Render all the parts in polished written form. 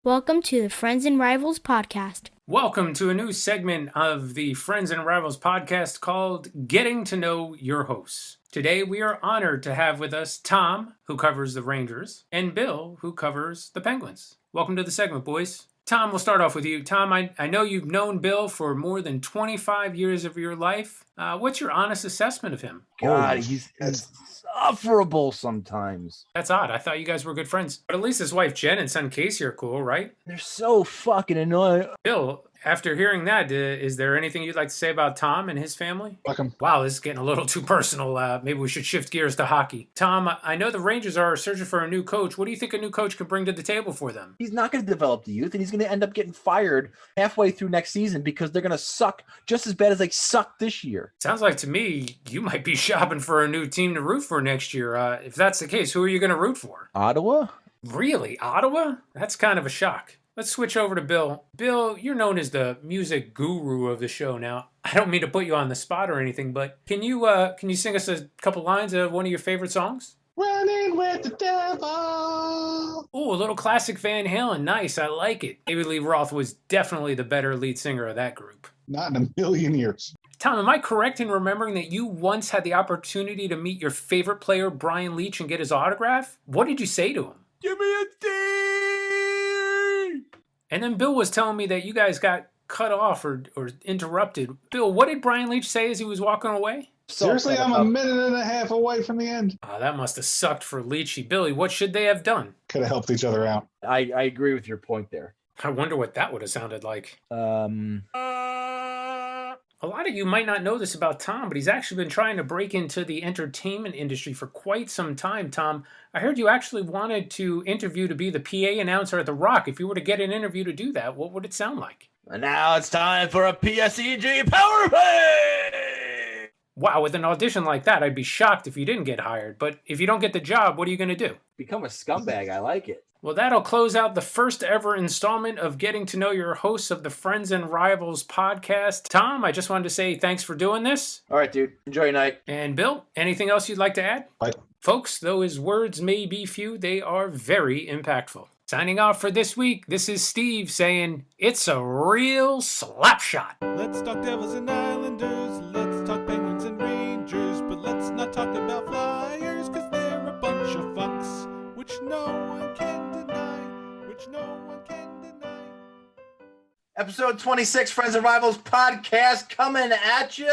Welcome to the Friends and Rivals podcast. Welcome to a new segment of the Friends and Rivals podcast called Getting to Know Your Hosts. Today we are honored to have with us Tom, who covers the Rangers, and Bill, who covers the Penguins. Welcome to the segment, boys. Tom, we'll start off with you. Tom, I know you've known Bill for more than 25 years of your life. What's your honest assessment of him? God, he's insufferable sometimes. That's odd. I thought you guys were good friends. But at least his wife Jen and son Casey are cool, right? They're so fucking annoying. Bill, after hearing that, is there anything you'd like to say about Tom and his family? Welcome. Wow, this is getting a little too personal. Maybe we should shift gears to hockey. Tom, I know the Rangers are searching for a new coach. What do you think a new coach could bring to the table for them? He's not going to develop the youth, and he's going to end up getting fired halfway through next season because they're going to suck just as bad as they sucked this year. Sounds like to me you might be shopping for a new team to root for next year. If that's the case, who are you going to root for? Ottawa? Really? Ottawa? That's kind of a shock. Let's switch over to Bill. Bill, you're known as the music guru of the show now. I don't mean to put you on the spot or anything, but can you sing us a couple lines of one of your favorite songs? Running with the devil. Ooh, a little classic Van Halen. Nice, I like it. David Lee Roth was definitely the better lead singer of that group. Not in a million years. Tom, am I correct in remembering that you once had the opportunity to meet your favorite player, Brian Leach, and get his autograph? What did you say to him? Give me a D! And then Bill was telling me that you guys got cut off or interrupted. Bill, what did Brian Leach say as he was walking away? Seriously, I'm a minute and a half away from the end. Oh, that must have sucked for Leachy. Billy, what should they have done? Could have helped each other out. I agree with your point there. I wonder what that would have sounded like. A lot of you might not know this about Tom, but he's actually been trying to break into the entertainment industry for quite some time, Tom. I heard you actually wanted to interview to be the PA announcer at The Rock. If you were to get an interview to do that, what would it sound like? And now it's time for a PSEG Power Play! Wow, with an audition like that, I'd be shocked if you didn't get hired. But if you don't get the job, what are you going to do? Become a scumbag. I like it. Well, that'll close out the first ever installment of Getting to Know Your Hosts of the Friends and Rivals podcast. Tom, I just wanted to say thanks for doing this. All right, dude. Enjoy your night. And Bill, anything else you'd like to add? Bye. Folks, though his words may be few, they are very impactful. Signing off for this week, this is Steve saying, it's a real slap shot. Let's talk Devils and Islanders, let's talk Penguins and Rangers, but let's not talk about Flyers, cause they're a bunch of fucks, which no one can deny, Episode 26, Friends and Rivals podcast coming at you.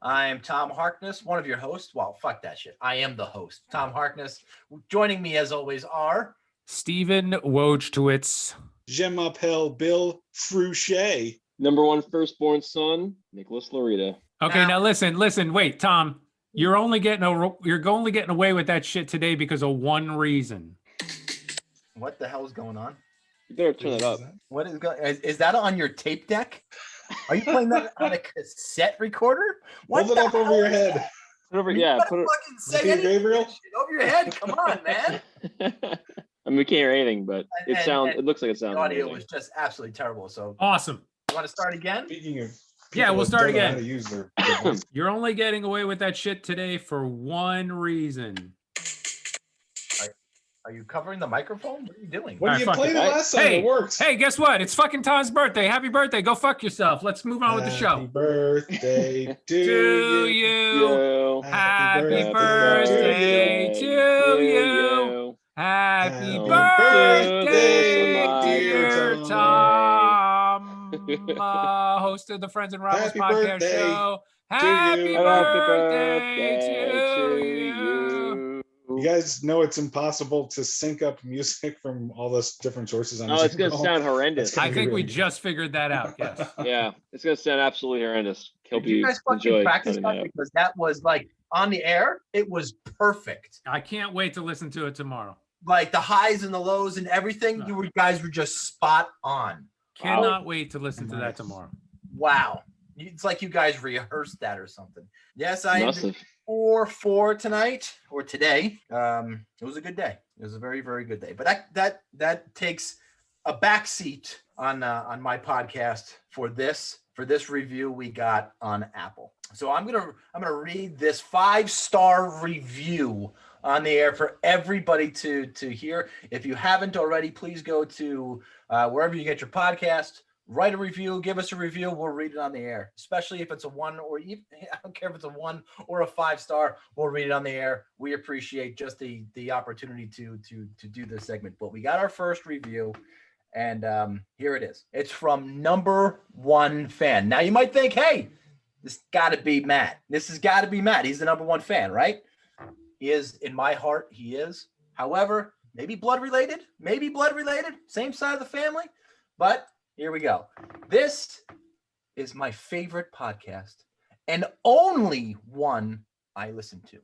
I'm Tom Harkness, one of your hosts. Well, fuck that shit. I am the host, Tom Harkness. Joining me as always are... Stephen Wojtowicz. Gem Uphill, Bill Frouchet. Number one firstborn son, Nicholas Larita. Okay, now listen, wait, Tom. You're only getting away with that shit today because of one reason. What the hell is going on? You better turn that up. What is that on your tape deck? Are you playing that on a cassette recorder? Hold it up over your head. Put it over, You yeah. gotta Put it. fucking say Peter anything Gabriel? with that shit over your head. Come on, man. I mean, we can't hear anything, but it looks like it The sounds. audio amazing. was just absolutely terrible. So, Awesome. you want to start again? Speaking of Yeah, we'll people start that don't know again. how to use their voice. You're only getting away with that shit today for one reason. Are you covering the microphone? What are you doing? When Alright, you fuck played it. it last time, Hey, it works. Hey, guess what? It's fucking Tom's birthday. Happy birthday. Go fuck yourself. Let's move on with the Happy show. birthday To to you. you. Yo. Happy birthday to you. Happy Happy birthday, birthday, dear dear Tom. Host of the Friends and Rivals Happy podcast birthday show. to Happy you. birthday to you. You guys know it's impossible to sync up music from all those different sources on Oh, it's gonna Zoom. sound horrendous. That's I think we Really? just figured that out. Yes. Yeah, it's gonna sound absolutely horrendous. Hope Did you guys fucking enjoy practice cutting that? that out. Because that was like on the air. It was perfect. I can't wait to listen to it tomorrow. Like the highs and the lows and everything. No. You guys were just spot on. Cannot wait to listen to that tomorrow. Wow. It's like you guys rehearsed that or something. Yes, I Must ended have. 4-4 tonight or today. It was a good day. It was a very, very good day. But that takes a backseat on my podcast for this review we got on Apple. So I'm gonna read this 5-star review on the air for everybody to hear. If you haven't already, please go to wherever you get your podcast, write a review, give us a review. We'll read it on the air, especially if it's a 1 or even, I don't care if it's a 1 or a 5-star, we'll read it on the air. We appreciate just the opportunity to do this segment. But we got our first review, and here it is. It's from number 1 fan. Now you might think, hey, this got to be Matt. This has got to be Matt. He's the number 1 fan, right? He is, in my heart, he is. However, maybe blood related, same side of the family, but here we go. This is my favorite podcast and only one I listen to.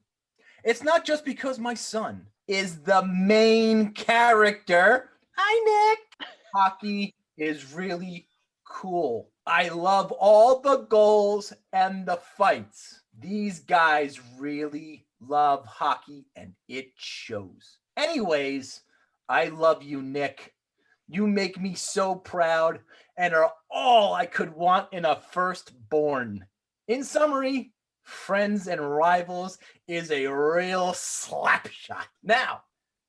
It's not just because my son is the main character. Hi, Nick. Hockey is really cool. I love all the goals and the fights. These guys really love hockey and it shows. Anyways, I love you, Nick. You make me so proud and are all I could want in a firstborn. In summary, Friends and Rivals is a real slap shot. Now,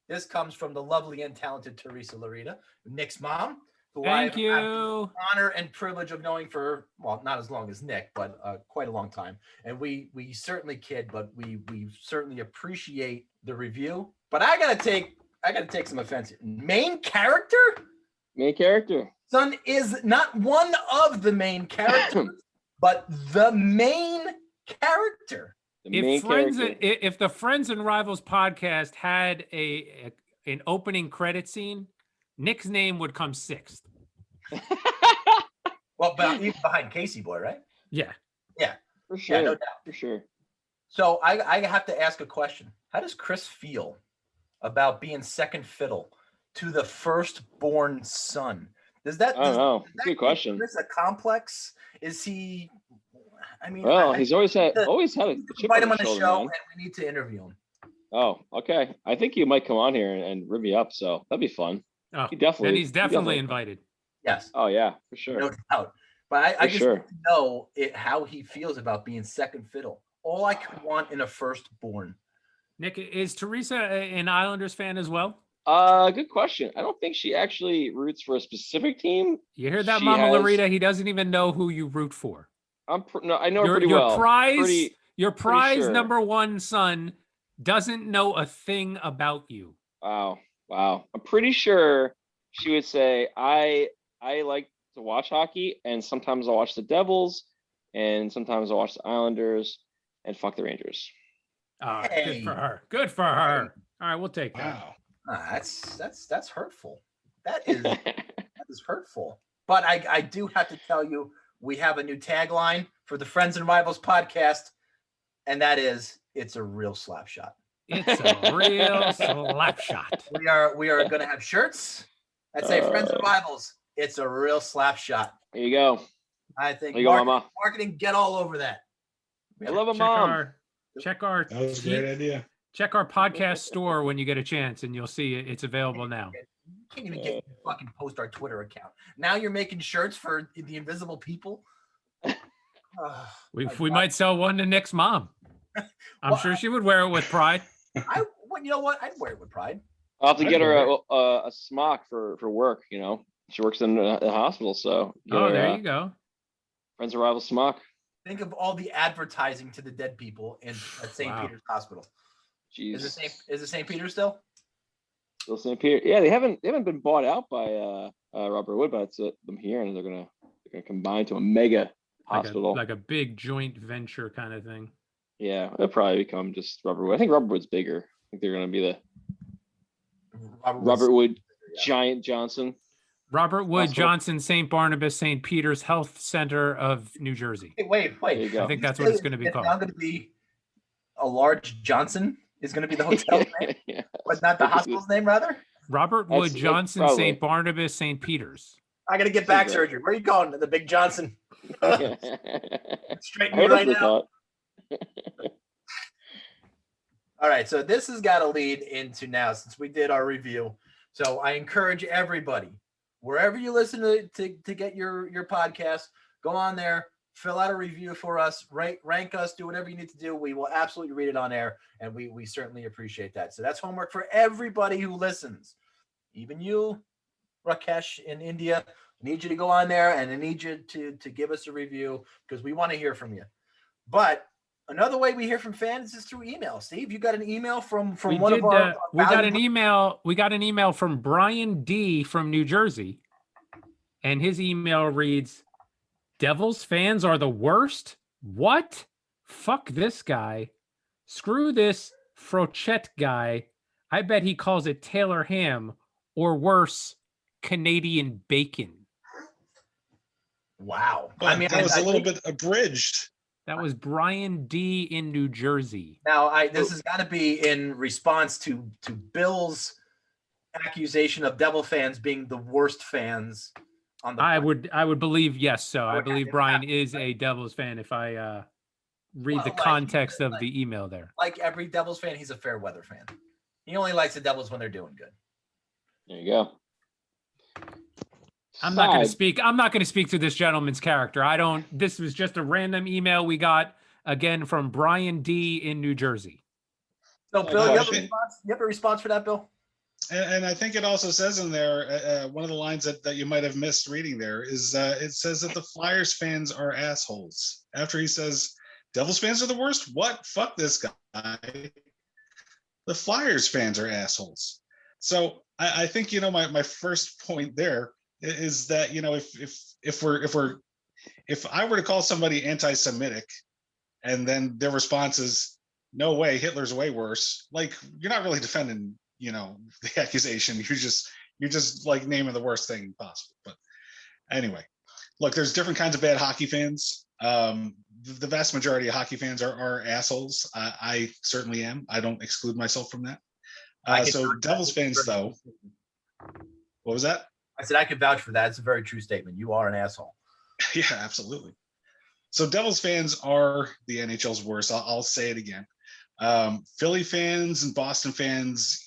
this comes from the lovely and talented Theresa Larita, Nick's mom, who Thank you. have the honor and privilege of knowing for, well, not as long as Nick, but quite a long time. And we certainly kid, but we certainly appreciate the review. But I gotta take some offense here. Main character? Main character. Son is not one of the main characters, but the main character. If the Friends and Rivals podcast had an opening credit scene, Nick's name would come 6th. Well, but even behind Casey Boy, right? Yeah. For sure. Yeah, no doubt. For sure. So I have to ask a question. How does Chris feel about being second fiddle to the firstborn son? I don't know. Good question. Is this a complex? Is he? I mean, He's always had a chip invite him on on his the shoulder, show, man. and we need to interview him. Oh, okay. I think you might come on here and rip me up, so that'd be fun. Oh, Then he's definitely invited. Yes. Oh yeah, for sure. No doubt. But I just sure. need to know how he feels about being second fiddle. All I could want in a firstborn. Nick, is Theresa an Islanders fan as well? Good question. I don't think she actually roots for a specific team. You hear that, She Mama has- Larita? He doesn't even know who you root for. No, I know her Your, pretty your well. prize, your prize sure. number 1 son doesn't know a thing about you. Wow. I'm pretty sure she would say I like to watch hockey, and sometimes I'll watch the Devils, and sometimes I'll watch the Islanders, and fuck the Rangers. Good for her. Good for her. All right, we'll take that. Wow. That's hurtful. That is hurtful. But I do have to tell you, we have a new tagline for the Friends and Rivals podcast, and that is, it's a real slap shot. It's a real slap shot. We are going to have shirts that say Friends and Rivals. It's a real slap shot. There you go. I think There you go, Mama. marketing, get all over that. I love a mom. Check our That was a great idea. check our podcast store when you get a chance, and you'll see it's available now. You can't even get fucking post our Twitter account. Now you're making shirts for the invisible people. We might sell one to Nick's mom. I'm sure she would wear it with pride. You know what? I'd wear it with pride. I'll have to get her a smock for work. You know, she works in the hospital, so There you go. Friends and Rivals smock. Think of all the advertising to the dead people at St. Peter's Hospital. Jeez. Is it St. Peter's still? Still St. Peter. Yeah, they haven't been bought out by Robert Wood, but I'm hearing they're gonna combine to a mega hospital, like a big joint venture kind of thing. Yeah, it'll probably become just Robert Wood. I think Robert Wood's bigger. I think they're gonna be the Robert Wood Giant Johnson. Robert Wood Hospital. Johnson St. Barnabas St. Peter's Health Center of New Jersey. Hey, wait. There you go. I think that's what it's going to be called. It's now going to be a large Johnson is going to be the hotel's name, Yeah. but not the hospital's name, rather. Robert Wood That's Johnson probably. St. Barnabas St. Peter's. I got to get back surgery. Where are you going? The big Johnson. I Straighten me heard right that's now. the thought. All right, so this has got to lead into now, since we did our review. So I encourage everybody, wherever you listen to get your podcast, go on there, fill out a review for us, rank us, do whatever you need to do. We will absolutely read it on air, and we certainly appreciate that. So that's homework for everybody who listens, even you, Rakesh in India. I need you to go on there, and I need you to give us a review because we want to hear from you. But another way we hear from fans is through email. Steve, you got an email from We one of our we got an email. We got an email from Brian D from New Jersey, and his email reads, "Devils fans are the worst? What? Fuck this guy. Screw this Frochette guy. I bet he calls it Taylor ham or worse, Canadian bacon." Wow. But I mean, that was I a little think- bit abridged. That was Brian D in New Jersey. Now, this has got to be in response to Bill's accusation of Devil fans being the worst fans on the I planet. would believe yes. So I Okay, believe yeah. Brian is a Devils fan. If I read Well, the like, context of like- the email there. Like every Devils fan, he's a fair weather fan. He only likes the Devils when they're doing good. There you go. I'm not going to Side. speak. I'm not going to speak to this gentleman's character. I don't. This was just a random email we got again from Brian D in New Jersey. So, Bill, you have a question. response? You have a response for that, Bill? And I think it also says in there, one of the lines that you might have missed reading there is it says that the Flyers fans are assholes. After he says, Devils fans are the worst? What? Fuck this guy. The Flyers fans are assholes. So I think, my first point there is that, if I were to call somebody anti-Semitic and then their response is, no way, Hitler's way worse, like, you're not really defending the accusation. You're just like naming the worst thing possible. But anyway, look, there's different kinds of bad hockey fans. The vast majority of hockey fans are assholes. I certainly am. I don't exclude myself from that. So Devils fans, though, what was that? I said I could vouch for that. It's a very true statement. You are an asshole. Yeah, absolutely. So Devils fans are the NHL's worst. I'll say it again. Philly fans and Boston fans,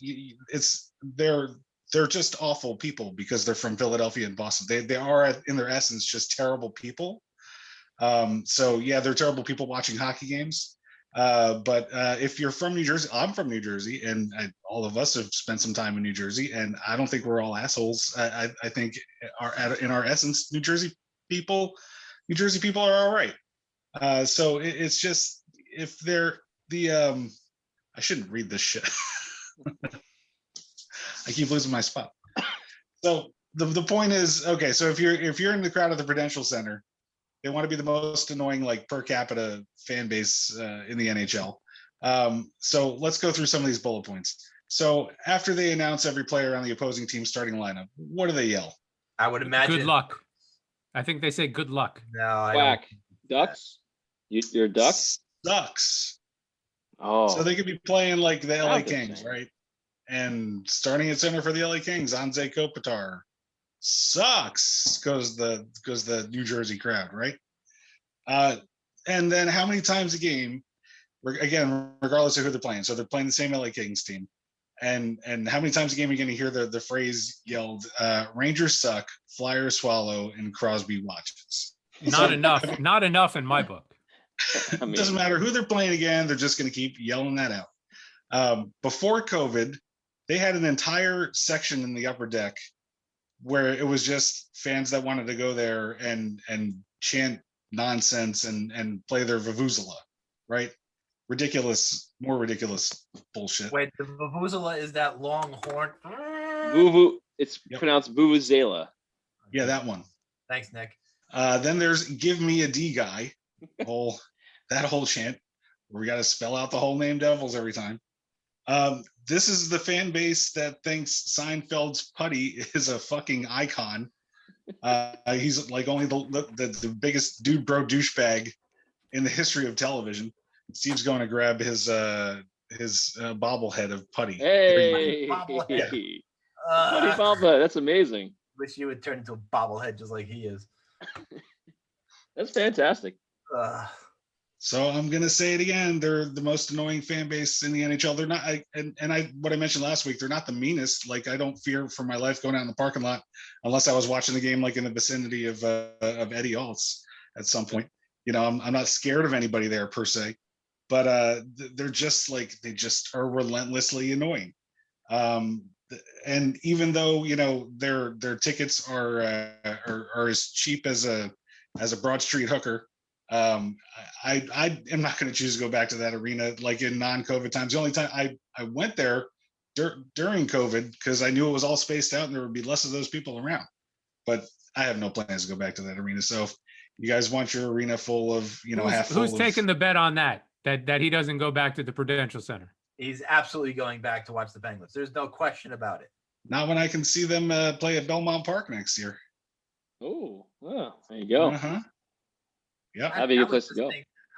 they're just awful people because they're from Philadelphia and Boston. They are in their essence just terrible people. So yeah, they're terrible people watching hockey games. But if you're from New Jersey, I'm from New Jersey, and all of us have spent some time in New Jersey, and I don't think we're all assholes. I think in our essence, New Jersey people are all right. So it's just if they're I shouldn't read this shit. I keep losing my spot. So the point is, okay, so if you're in the crowd at the Prudential Center, they want to be the most annoying, like, per capita fan base in the NHL. So let's go through some of these bullet points. So after they announce every player on the opposing team's starting lineup, what do they yell? I would imagine. Good luck. I think they say good luck. No, I Quack. don't. Ducks? You're a duck? Sucks. Oh. So they could be playing like the LA That's Kings, insane. right? And starting at center for the LA Kings, Anze Kopitar. Sucks, goes the New Jersey crowd, right? And then how many times a game, again, regardless of who they're playing, so they're playing the same LA Kings team, and how many times a game are you going to hear the phrase yelled, Rangers suck, Flyers swallow, and Crosby watches? Not enough. Not enough in my book. I mean, It doesn't matter who they're playing again, they're just going to keep yelling that out. Before COVID, they had an entire section in the upper deck where it was just fans that wanted to go there and chant nonsense and play their vuvuzela, right? More ridiculous bullshit. Wait, the vuvuzela is that long horn. Vuvu. It's Yep. pronounced Vuvuzela. Yeah, that one. Thanks, Nick. Then there's "Give Me a D Guy," that whole chant where we got to spell out the whole name Devils every time. This is the fan base that thinks Seinfeld's Putty is a fucking icon. He's like only the biggest dude bro douchebag in the history of television. Steve's going to grab his bobblehead of Putty. Hey. Bobblehead. Putty bobblehead. That's amazing. Wish you would turn into a bobblehead just like he is. That's fantastic. So I'm gonna say it again. They're the most annoying fan base in the NHL. They're not, what I mentioned last week. They're not the meanest. Like, I don't fear for my life going out in the parking lot unless I was watching the game like in the vicinity of Eddie Altz at some point. I'm not scared of anybody there per se, but they're just like, they just are relentlessly annoying. And even though their tickets are as cheap as a Broad Street hooker, I am not going to choose to go back to that arena like in non-COVID times. The only time I went there during COVID because I knew it was all spaced out and there would be less of those people around. But I have no plans to go back to that arena. So if you guys want your arena full of who's taking the bet on that he doesn't go back to the Prudential Center? He's absolutely going back to watch the Penguins. There's no question about it. Not when I can see them play at Belmont Park next year. Oh, there you go. Uh-huh. Yeah, that'd be a good place to go.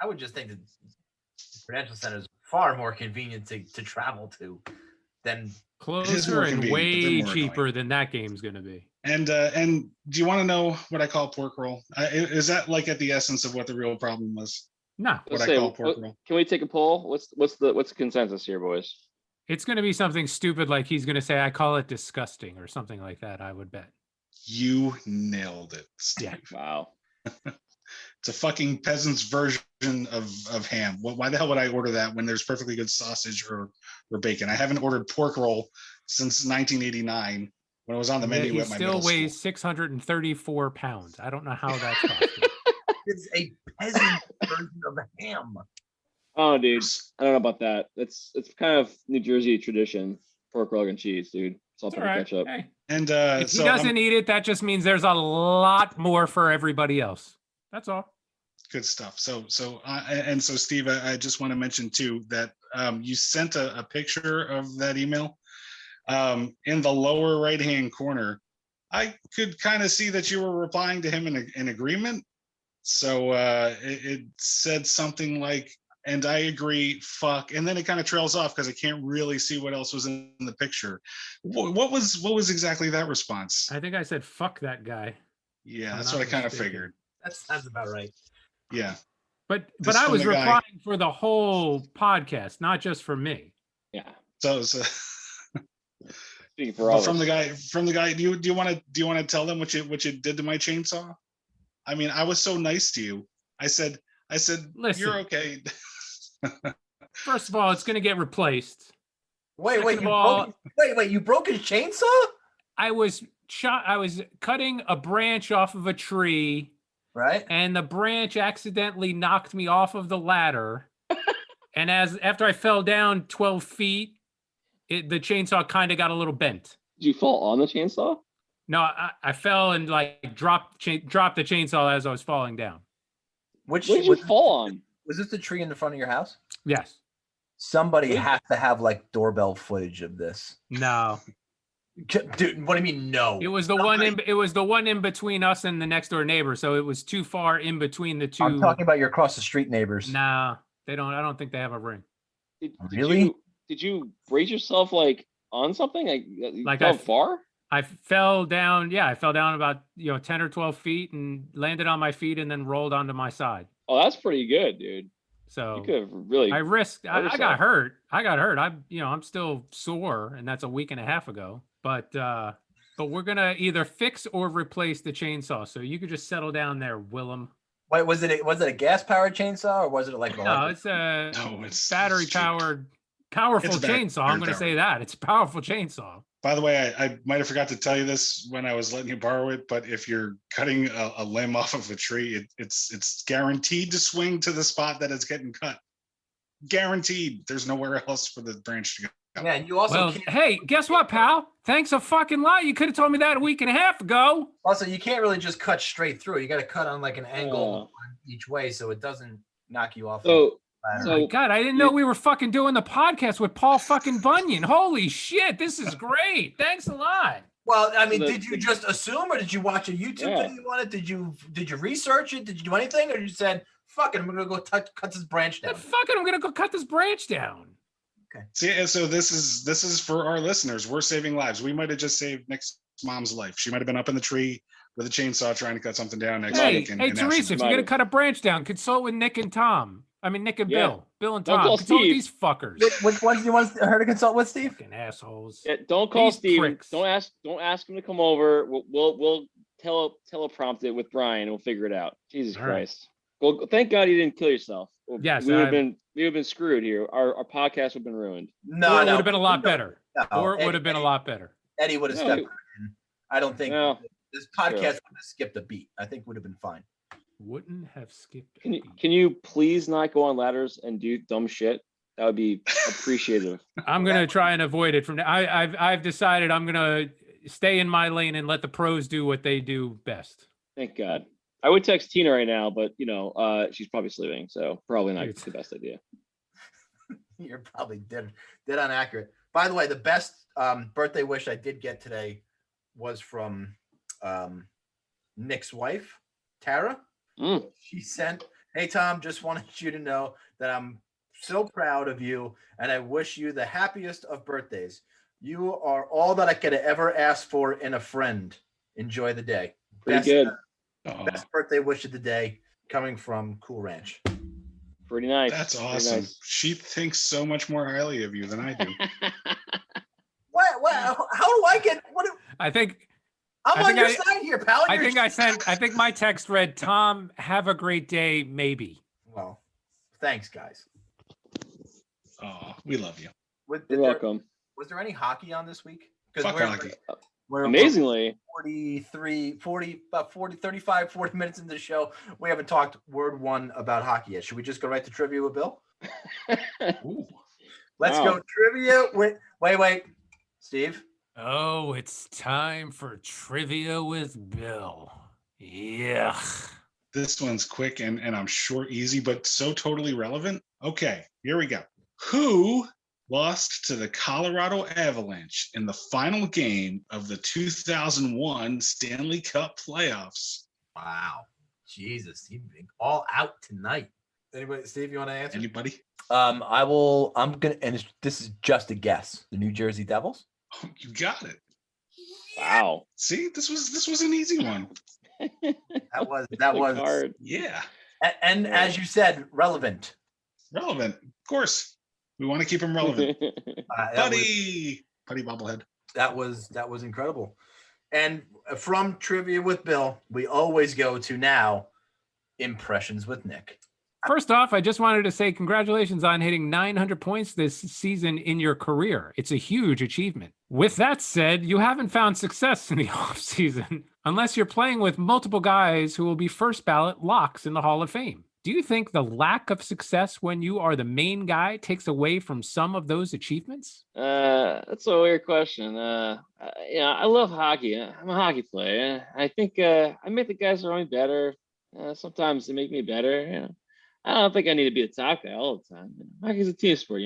I would just think that the Prudential Center is far more convenient to travel to than closer and way cheaper than that game's going to be. And do you want to know what I call pork roll? Is that like at the essence of what the real problem was? No. What I call pork roll. Can we take a poll? What's the consensus here, boys? It's going to be something stupid like he's going to say, I call it disgusting or something like that, I would bet. You nailed it, Steve. Yeah. Wow. It's a fucking peasant's version of ham. Why the hell would I order that when there's perfectly good sausage or bacon? I haven't ordered pork roll since 1989 when it was on the menu he at my middle still weighs school. 634 pounds. I don't know how that's possible. it's a peasant version of a ham. Oh, dude, I don't know about that. It's kind of New Jersey tradition. Pork, rug, and cheese, dude. Salt and ketchup. Hey. And if he doesn't eat it, that just means there's a lot more for everybody else. That's all. Good stuff. So Steve, I just want to mention too that you sent a picture of that email. In the lower right-hand corner, I could kind of see that you were replying to him in agreement. So it said something like, and I agree, fuck. And then it kind of trails off because I can't really see what else was in the picture. What was exactly that response? I think I said, fuck that guy. Yeah, that's what I kind of figured. That sounds about right. Yeah. But I was replying for the whole podcast, not just for me. Yeah. So speaking for all from the guy, do you want to tell them what you did to my chainsaw? I mean, I was so nice to you. I said, listen, you're okay. First of all, it's going to get replaced. Wait, you broke his chainsaw? I was cutting a branch off of a tree. Right. And the branch accidentally knocked me off of the ladder. And after I fell down 12 feet, the chainsaw kind of got a little bent. Did you fall on the chainsaw? No, I fell and like dropped the chainsaw as I was falling down. What did you fall on? Was this the tree in the front of your house? Yes. Somebody has to have like doorbell footage of this. No. Dude, what do you mean no? It was the one in between us and the next door neighbor, so it was too far in between the two. I'm talking about your across the street neighbors. Nah, they don't. I don't think they have a ring. Really? Did you brace yourself like on something? Like how far? I fell down. Yeah, I fell down about 10 or 12 feet and landed on my feet and then rolled onto my side. Oh, that's pretty good, dude. So you could have really. I risked. I got hurt. I'm still sore, and that's a week and a half ago. But we're gonna either fix or replace the chainsaw. So you could just settle down there, Willem. Wait, was it a gas powered chainsaw or was it like it's battery powered, powerful chainsaw. I'm gonna say that it's a powerful chainsaw. By the way, I might have forgot to tell you this when I was letting you borrow it, but if you're cutting a limb off of a tree, it's guaranteed to swing to the spot that it's getting cut. Guaranteed. There's nowhere else for the branch to go. Yeah, and you also hey, guess what, pal? Thanks a fucking lot. You could have told me that a week and a half ago. Also, you can't really just cut straight through. You got to cut on like an angle each way so it doesn't knock you off. So God, I didn't know we were fucking doing the podcast with Paul fucking Bunyan. Holy shit, this is great. Thanks a lot. Well, I mean, did you just assume, or did you watch a YouTube video on it? Did you research it? Did you do anything, or you said, "Fuck it, I'm gonna go cut this branch down"? Fuck it, I'm gonna go cut this branch down. Okay. See, so this is for our listeners. We're saving lives. We might have just saved Nick's mom's life. She might have been up in the tree with a chainsaw trying to cut something down next week. Hey, Theresa, if you're gonna cut a branch down, consult with Nick and Tom. I mean, Nick and Bill and Tom. Consult with these fuckers. Which ones do you want her to consult with, Steve? Fucking assholes. Yeah, don't call Steve. Don't ask him to come over. We'll teleprompt it with Brian. We'll figure it out. Jesus Christ. Well, thank God you didn't kill yourself. Yes, we would have been screwed here. Our podcast would have been ruined. No, or it no, would have been a lot no, better. no, Or it would Eddie- have been a lot better. Eddie would have No, stepped in. I don't think No, this podcast true. would have skipped a beat. I think would have been fine. Wouldn't have skipped. a Can you beat. can you please not go on ladders and do dumb shit? That would be appreciative. I'm gonna try and avoid it from now. I've decided I'm gonna stay in my lane and let the pros do what they do best. Thank God. I would text Tina right now, but she's probably sleeping, so probably not the best idea. You're probably dead inaccurate. By the way, the best birthday wish I did get today was from Nick's wife, Tara. Mm. She sent, "Hey Tom, just wanted you to know that I'm so proud of you and I wish you the happiest of birthdays. You are all that I could ever ask for in a friend. Enjoy the day." Pretty good. Best birthday wish of the day coming from Cool Ranch. Pretty nice. That's Pretty awesome. nice. She thinks so much more highly of you than I do. What? How do I get? What? I think I'm I on think your I- side here, pal. I You're- think I think my text read, "Tom, have a great day, maybe." Well, thanks, guys. Oh, we love you. You're welcome. Was there any hockey on this week? Fuck hockey. We're Amazingly, 35, 40 minutes into the show. We haven't talked word one about hockey yet. Should we just go right to trivia with Bill? Ooh. Let's Wow. go trivia with, wait. Steve? Oh, it's time for trivia with Bill. Yeah. This one's quick and I'm sure easy, but so totally relevant. Okay, here we go. Who lost to the Colorado Avalanche in the final game of the 2001 Stanley Cup playoffs? Wow. Jesus, he's all out tonight. Anybody, Steve, you want to answer? Anybody? I'm gonna, and this is just a guess. The New Jersey Devils? Oh, you got it. wow. See, this was an easy one. That was Hard. Yeah, and as you said, relevant. relevant. Of course, we want to keep him relevant. That was- Putty bobblehead. That was incredible. And from trivia with Bill, we always go to now impressions with Nick. First off, I just wanted to say congratulations on hitting 900 points this season in your career. It's a huge achievement. With that said, you haven't found success in the offseason unless you're playing with multiple guys who will be first ballot locks in the Hall of Fame. Do you think the lack of success when you are the main guy takes away from some of those achievements? That's a weird question. I love hockey. I'm a hockey player. I think I make the guys around me better. Sometimes they make me better. I don't think I need to be the top guy all the time. Hockey's a team sport,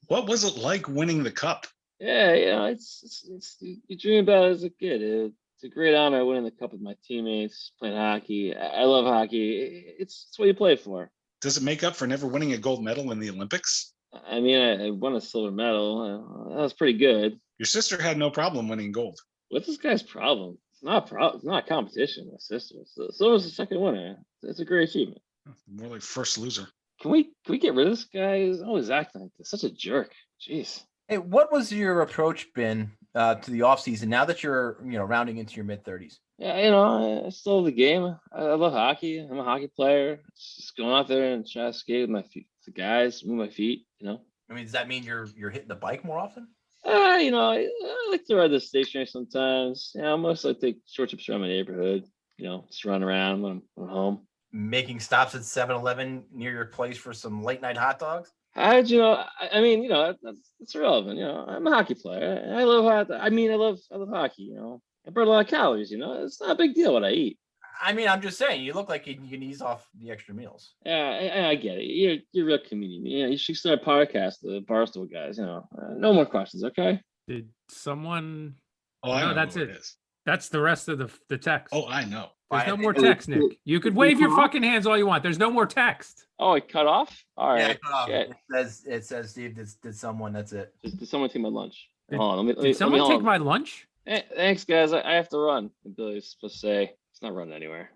What was it like winning the cup? Yeah, it's you dream about it as a kid. It's a great honor winning the cup with my teammates, playing hockey. I love hockey. It's what you play for. Does it make up for never winning a gold medal in the Olympics? I mean, I won a silver medal. That was pretty good. Your sister had no problem winning gold. What's this guy's problem? It's not a problem. It's not a competition. My sister. So was the second winner. It's a great achievement. More like first loser. Can we get rid of this guy? He's always acting like this. Such a jerk. Jeez. Hey, what was your approach been to the offseason now that you're, rounding into your mid-30s? Yeah, I still love the game. I love hockey. I'm a hockey player. Just going out there and try to skate with my feet, the guys, move my feet. I mean, does that mean you're hitting the bike more often? I like to ride the stationary sometimes. Mostly I take short trips around my neighborhood. Just run around when I'm home. Making stops at 7-Eleven near your place for some late night hot dogs? How did you know? I mean, that's irrelevant. I'm a hockey player. I love hockey. I love hockey. I burn a lot of calories. It's not a big deal what I eat. I mean, I'm just saying, you look like you can ease off the extra meals. Yeah, I get it. You're a real comedian. You should start a podcast, the Barstool guys. No more questions, okay? Did someone? Oh, I No, know that's who it. is. That's the rest of the text. Oh, I know. There's no more It- text, Nick. You could wave your fucking hands all you want. There's no more text. Oh, it cut off. All Yeah, right. cut off. Shit. It says Steve did someone. That's it. Did someone take my lunch? Did- Hold on. Let me Did someone hold take on. my lunch? Hey, thanks, guys. I have to run. And Billy's supposed to say it's not running anywhere.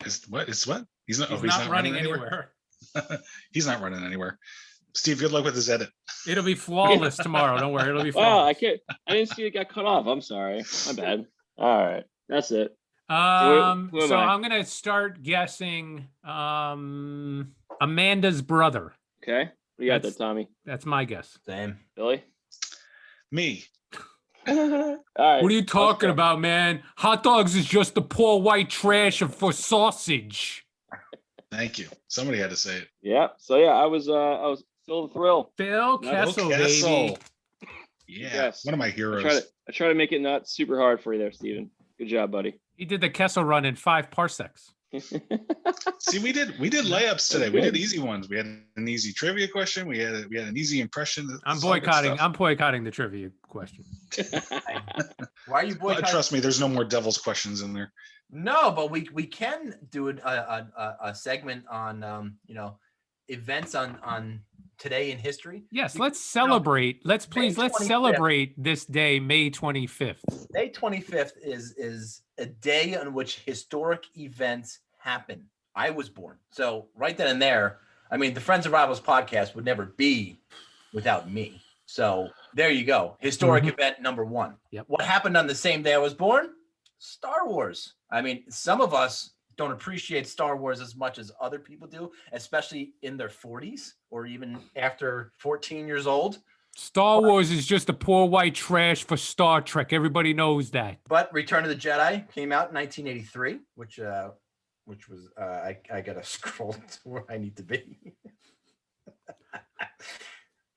Is what? He's not. He's oh, not running anywhere. He's not running anywhere. Steve, good luck with his edit. It'll be flawless tomorrow. Don't worry. It'll be Wow, flawless. I didn't see it got cut off. I'm sorry. My bad. All right. That's it. Who am So I? I'm gonna start guessing Amanda's brother. Okay. What do you got there, That's- Tommy? That's my guess. Same. Billy? Me. All right. What are you talking let's go. about, man? Hot dogs is just the poor white trash for sausage. Thank you. Somebody had to say it. Yeah. So yeah, I was still the thrill. Phil No, Kessel, Bill Kessel. baby. Yeah. Yes. One of my I heroes. try to make it not super hard for you there, Steven. Good job, buddy. He did the Kessel run in 5 parsecs. See, we did layups today. We good. did easy ones. We had an easy trivia question. We had an easy impression. I'm It's all good boycotting. stuff. I'm boycotting the trivia question. Why are you boycotting? Trust me, there's no more devil's questions in there. No, but we can do a segment on events on today in history. Yes, let's celebrate. Let's May 25th. celebrate this day, May 25th. May 25th is a day on which historic events happen. I was born. So right then and there, I mean, the Friends of Rivals podcast would never be without me. So there you go. Historic event number 1. Yep. What happened on the same day I was born? Star Wars. I mean, some of us don't appreciate Star Wars as much as other people do, especially in their 40s or even after 14 years old. Star Wars is just the poor white trash for Star Trek. Everybody knows that. But Return of the Jedi came out in 1983, which was I gotta scroll to where I need to be.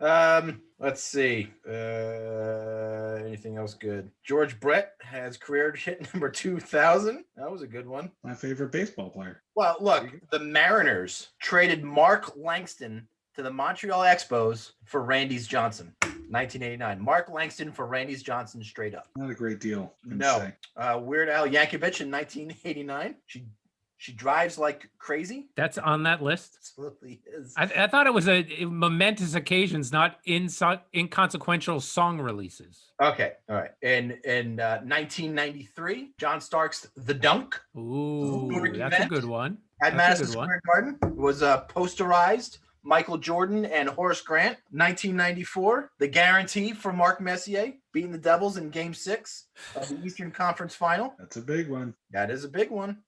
Let's see. Anything else good? George Brett has career hit number 2,000. That was a good one. My favorite baseball player. Well, look, the Mariners traded Mark Langston to the Montreal Expos for Randy's Johnson, 1989. Mark Langston for Randy's Johnson, straight up. Not a great deal. I'd No. say. Weird Al Yankovic in 1989. She drives like crazy. That's on that list. Absolutely is. I thought it was a momentous occasions, not inconsequential song releases. Okay, all right. In 1993, John Stark's The Dunk Ooh, Historic that's a event good one. at That's a Madison good one. Square Garden was posterized. Michael Jordan and Horace Grant. 1994, the guarantee for Mark Messier beating the Devils in Game 6 of the Eastern Conference Final. That's a big one. That is a big one.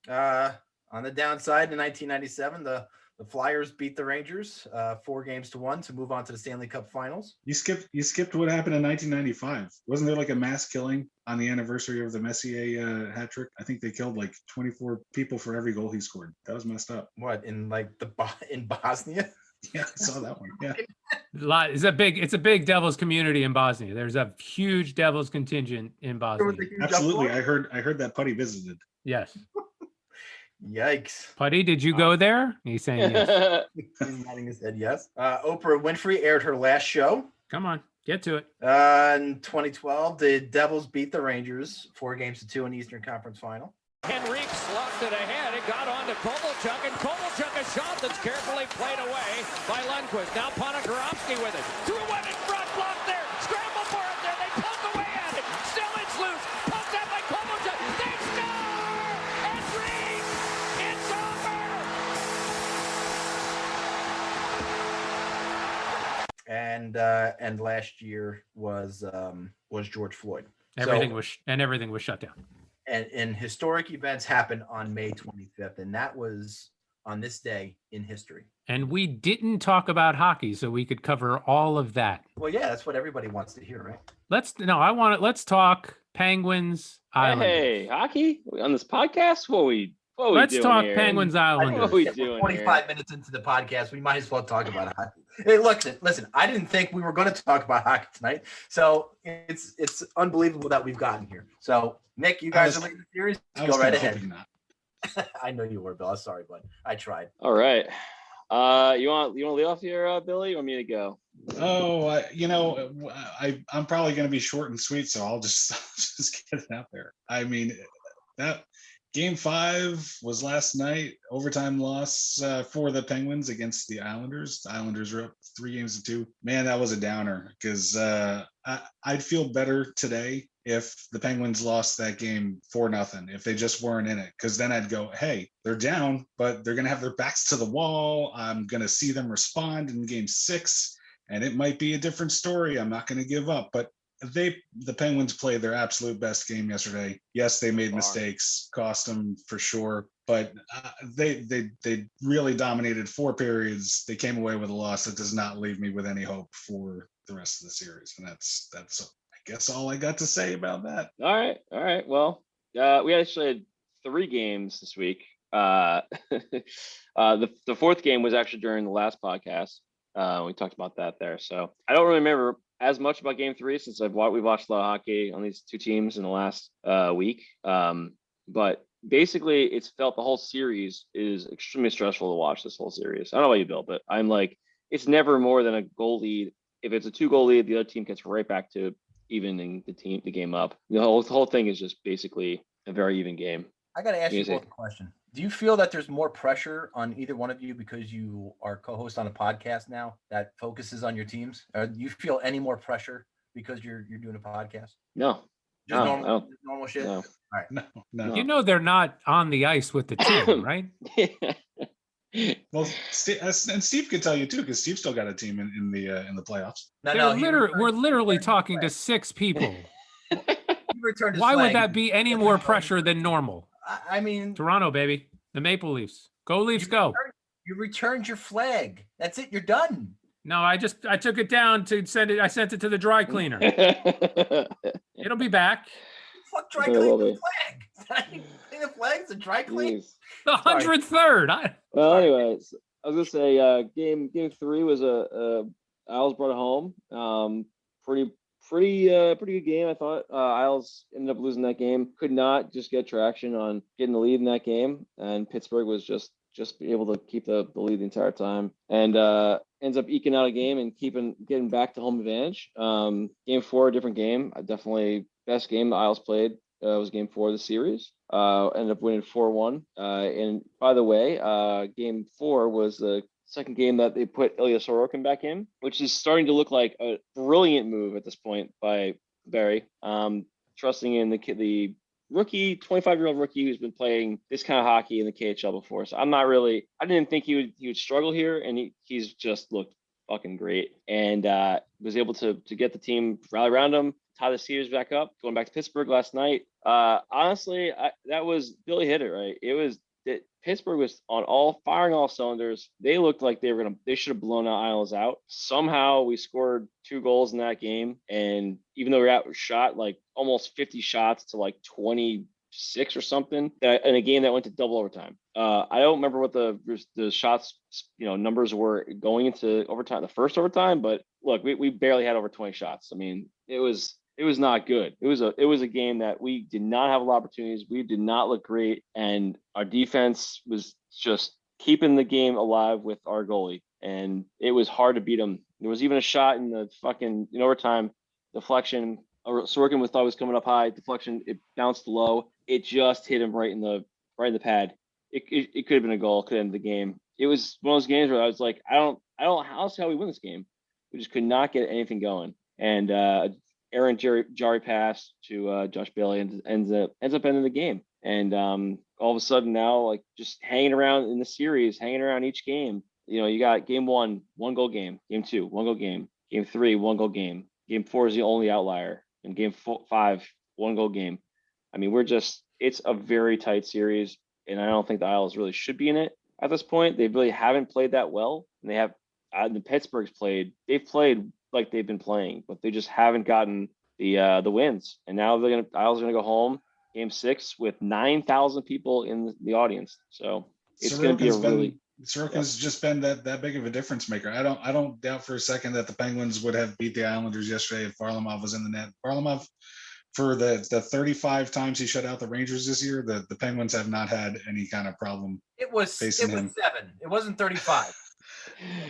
On the downside, in 1997, the Flyers beat the Rangers 4-1 to move on to the Stanley Cup Finals. You skipped what happened in 1995. Wasn't there like a mass killing on the anniversary of the Messier hat trick? I think they killed like 24 people for every goal he scored. That was messed up. What, in like in Bosnia? Yeah, I saw that one. Yeah. It's a big Devils community in Bosnia. There's a huge Devils contingent in There was Bosnia. a huge Absolutely. uproar. I heard that Putty visited. Yes. Yikes. Putty, did you go there? He's saying yes. He's nodding his head yes. Oprah Winfrey aired her last show. Come on, get to it. In 2012, the Devils beat the Rangers 4-2 in the Eastern Conference Final. Henrique slugged it ahead. It got on to Kovalchuk, and Kovalchuk a shot that's carefully played away by Lundqvist. Now Ponikarovsky with it. Threw one in front, blocked there. Scramble for it there. They poke away at it. Still it's loose. Poked out by Kovalchuk. They score! It's Reed! It's over! And last year was George Floyd. Everything was shut down. And historic events happened on May 25th, and that was on this day in history. And we didn't talk about hockey, so we could cover all of that. Well, yeah, that's what everybody wants to hear, right? Let's talk Penguins Islanders. Hey, hockey on this podcast? What we Let's doing talk here? Penguins What Islanders. we We're doing 25 here? minutes into the podcast, we might as well talk about hockey. Hey, listen, I didn't think we were going to talk about hockey tonight, so it's unbelievable that we've gotten here. So, Nick, you guys are leading the series. I was Go right kinda ahead. hoping not. I know you were, Bill. I'm sorry, bud. I tried. All right. You want to lead off here, Billy? You want me to go? Oh, I'm probably going to be short and sweet, so I'll just get it out there. I mean, that Game 5 was last night, overtime loss for the Penguins against the Islanders. The Islanders are up 3-2. Man, that was a downer because I'd feel better today if the Penguins lost that game 4-0, if they just weren't in it, because then I'd go, hey, they're down, but they're going to have their backs to the wall. I'm going to see them respond in Game 6, and it might be a different story. I'm not going to give up. But the Penguins played their absolute best game yesterday. Yes, they made Far. mistakes, cost them for sure, but they really dominated 4 periods. They came away with a loss that does not leave me with any hope for the rest of the series, and that's I guess all I got to say about that. All right. Well, we actually had 3 games this week. The 4th game was actually during the last podcast. We talked about that there. So I don't really remember as much about Game 3 since we've watched a lot of hockey on these 2 teams in the last week. But basically, it's felt the whole series is extremely stressful to watch this whole series. I don't know about you, Bill, but I'm like, it's never more than a goal lead. If it's a 2-goal lead, the other team gets right back to evening the game up. The whole thing is just basically a very even game. I got to ask you both a question. Do you feel that there's more pressure on either one of you because you are co-host on a podcast now that focuses on your teams? Or do you feel any more pressure because you're doing a podcast? No. Just No, normal shit? no. All right. No. You know they're not on the ice with the team, right? Well, and Steve could tell you too, because Steve still got a team in the playoffs. We're literally talking to 6 people. Why would that be any more pressure than normal? I mean, Toronto, baby. The Maple Leafs. Go Leafs, go. You returned your flag. That's it. You're done. No, I took it down to send it. I sent it to the dry cleaner. It'll be back. Fuck dry clean the flag. Clean the flag's a dry clean. The 103rd. Well, anyways, I was gonna say game 3 was Isles brought it home. Pretty good game, I thought. Isles ended up losing that game. Could not just get traction on getting the lead in that game, and Pittsburgh was just able to keep the lead the entire time, and ends up eking out a game and getting back to home advantage. Game 4, a different game. Definitely best game the Isles played was game 4 of the series. Ended up winning 4-1. And by the way, game 4 was the second game that they put Ilya Sorokin back in, which is starting to look like a brilliant move at this point by Barry. Trusting in the rookie, 25-year-old rookie who's been playing this kind of hockey in the KHL before. So I didn't think he would struggle here, and he's just looked fucking great, and was able to get the team rally around him, tie the series back up, going back to Pittsburgh last night. Honestly, that was Billy hit it right. Pittsburgh was firing all cylinders. They looked like they should have blown out Isles out. Somehow we scored 2 goals in that game. And even though we outshot like almost 50 shots to like 26 or something in a game that went to double overtime. I don't remember what the shots, numbers were going into overtime, the first overtime, but look, we barely had over 20 shots. I mean, it was not good. It was a game that we did not have a lot of opportunities. We did not look great, and our defense was just keeping the game alive with our goalie, and it was hard to beat them. There was even a shot in the fucking overtime, deflection. Sorokin thought was coming up high, deflection. It bounced low. It just hit him right in the pad. It could have been a goal. Could have ended the game. It was one of those games where I was like, I don't how we win this game. We just could not get anything going, and Aaron Jari pass to Josh Bailey and ends up ending the game. And all of a sudden now, like just hanging around in the series, hanging around each game, you got game 1, 1-goal game, game 2, 1-goal game, game 3, 1-goal game, game 4 is the only outlier, and game 5, 1-goal game. I mean, it's a very tight series, and I don't think the Isles really should be in it at this point. They really haven't played that well, and they have. The Pittsburgh's they've played like they've been playing, but they just haven't gotten the wins. And now Isles are gonna go home game 6 with 9,000 people in the audience. So it's gonna be Sorokin's just been that big of a difference maker. I don't doubt for a second that the Penguins would have beat the Islanders yesterday if Varlamov was in the net. Varlamov, for the 35 times he shut out the Rangers this year, the Penguins have not had any kind of problem. It was 7. It wasn't 35.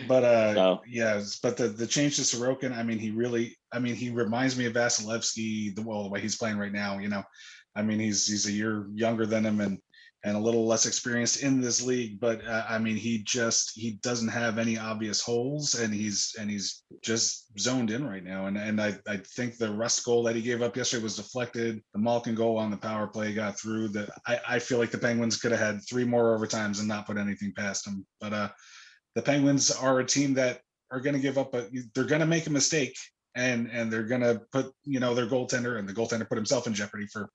But but the change to Sorokin, he reminds me of Vasilevsky, the way he's playing right now. He's a year younger than him and a little less experienced in this league, but he doesn't have any obvious holes, and he's just zoned in right now. And I think the Rust goal that he gave up yesterday was deflected. The Malkin goal on the power play got through. I feel like the Penguins could have had 3 more overtimes and not put anything past them, but the Penguins are a team that are going to give up, they're going to make a mistake, and they're gonna put their goaltender, and the goaltender put himself in jeopardy for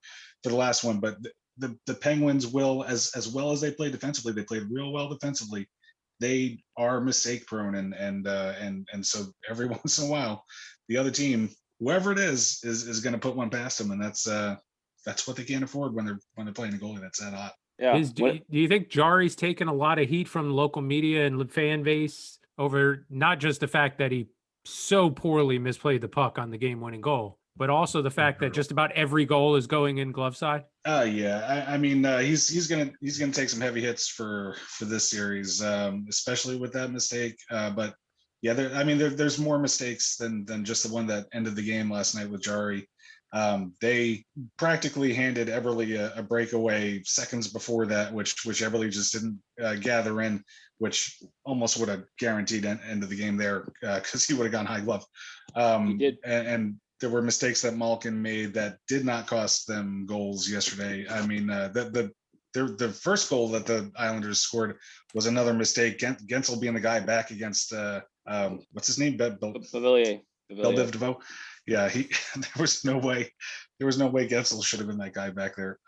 the last one. But the Penguins will, as well as they play defensively, they played real well defensively. They are mistake prone, and so every once in a while, the other team, whoever it is going to put one past them, and that's what they can't afford when they're playing a goalie that's that hot. Yeah. Do you think Jari's taken a lot of heat from the local media and fan base over not just the fact that he so poorly misplayed the puck on the game-winning goal, but also the fact that just about every goal is going in glove side? Yeah. I mean, he's gonna take some heavy hits for this series, especially with that mistake. But yeah, there's more mistakes than just the one that ended the game last night with Jari. They practically handed Eberle a breakaway seconds before that, which Eberle just didn't gather in, which almost would have guaranteed end of the game there, because he would have gone high glove. He did. And there were mistakes that Malkin made that did not cost them goals yesterday. I mean, the first goal that the Islanders scored was another mistake. Gensel being the guy back against what's his name? Pavilier. DeVoe. Yeah, there was no way Gensel should have been that guy back there.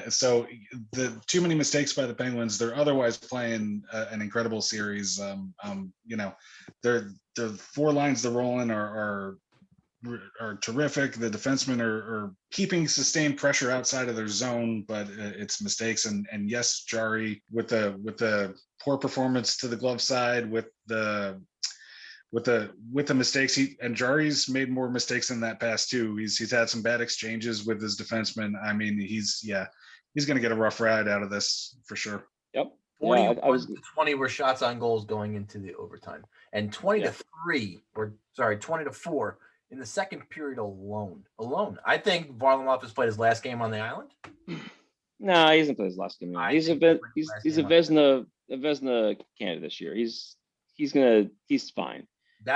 So the too many mistakes by the Penguins. They're otherwise playing an incredible series. The four lines they're rolling are terrific. The defensemen are keeping sustained pressure outside of their zone, but it's mistakes. And yes, Jari with the poor performance to the glove side, with the mistakes, Jari's made more mistakes in that pass too. He's had some bad exchanges with his defensemen. I mean, he's going to get a rough ride out of this for sure. Yep. 41 to 20 were shots on goals going into the overtime, and 20 to 4 in the second period alone. I think Varlamov has played his last game on the island. No, he hasn't played his last game. He's a Vezina candidate this year. He's fine.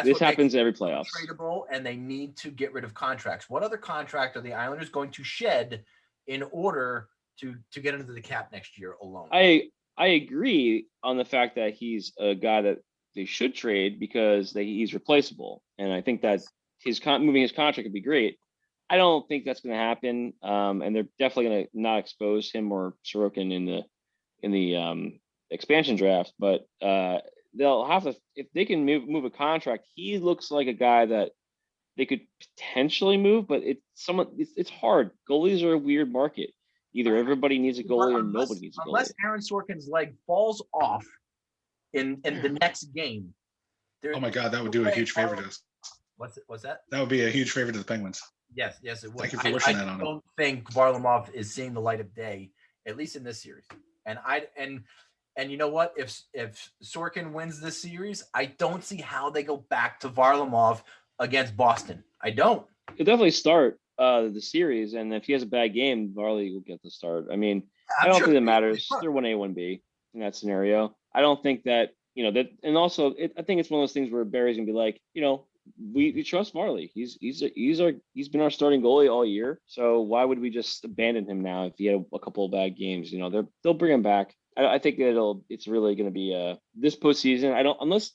This happens in every playoffs. Tradable, and they need to get rid of contracts. What other contract are the Islanders going to shed in order to get into the cap next year alone? I agree on the fact that he's a guy that they should trade because he's replaceable, and I think that moving his contract would be great. I don't think that's going to happen, and they're definitely going to not expose him or Sorokin in the expansion draft. But they'll have to, if they can move a contract. He looks like a guy that they could potentially move, but it's hard. Goalies are a weird market. Either everybody needs a goalie or nobody needs a goalie. Unless Aaron Sorkin's leg falls off in the next game. Oh my God, that would do a huge favor to us. What's that? That would be a huge favor to the Penguins. Yes, it would. Thank you for wishing that on him. I don't think Varlamov is seeing the light of day, at least in this series. And you know what? If Sorkin wins this series, I don't see how they go back to Varlamov against Boston. I don't. He'll definitely start the series, and if he has a bad game, Varley will get the start. I mean, I don't think that matters. They're 1A, 1B in that scenario. I don't think that, that, and also I think it's one of those things where Barry's gonna be like, we trust Varley. He's been our starting goalie all year. So why would we just abandon him now if he had a couple of bad games? They'll bring him back. I think it's really going to be this postseason. Unless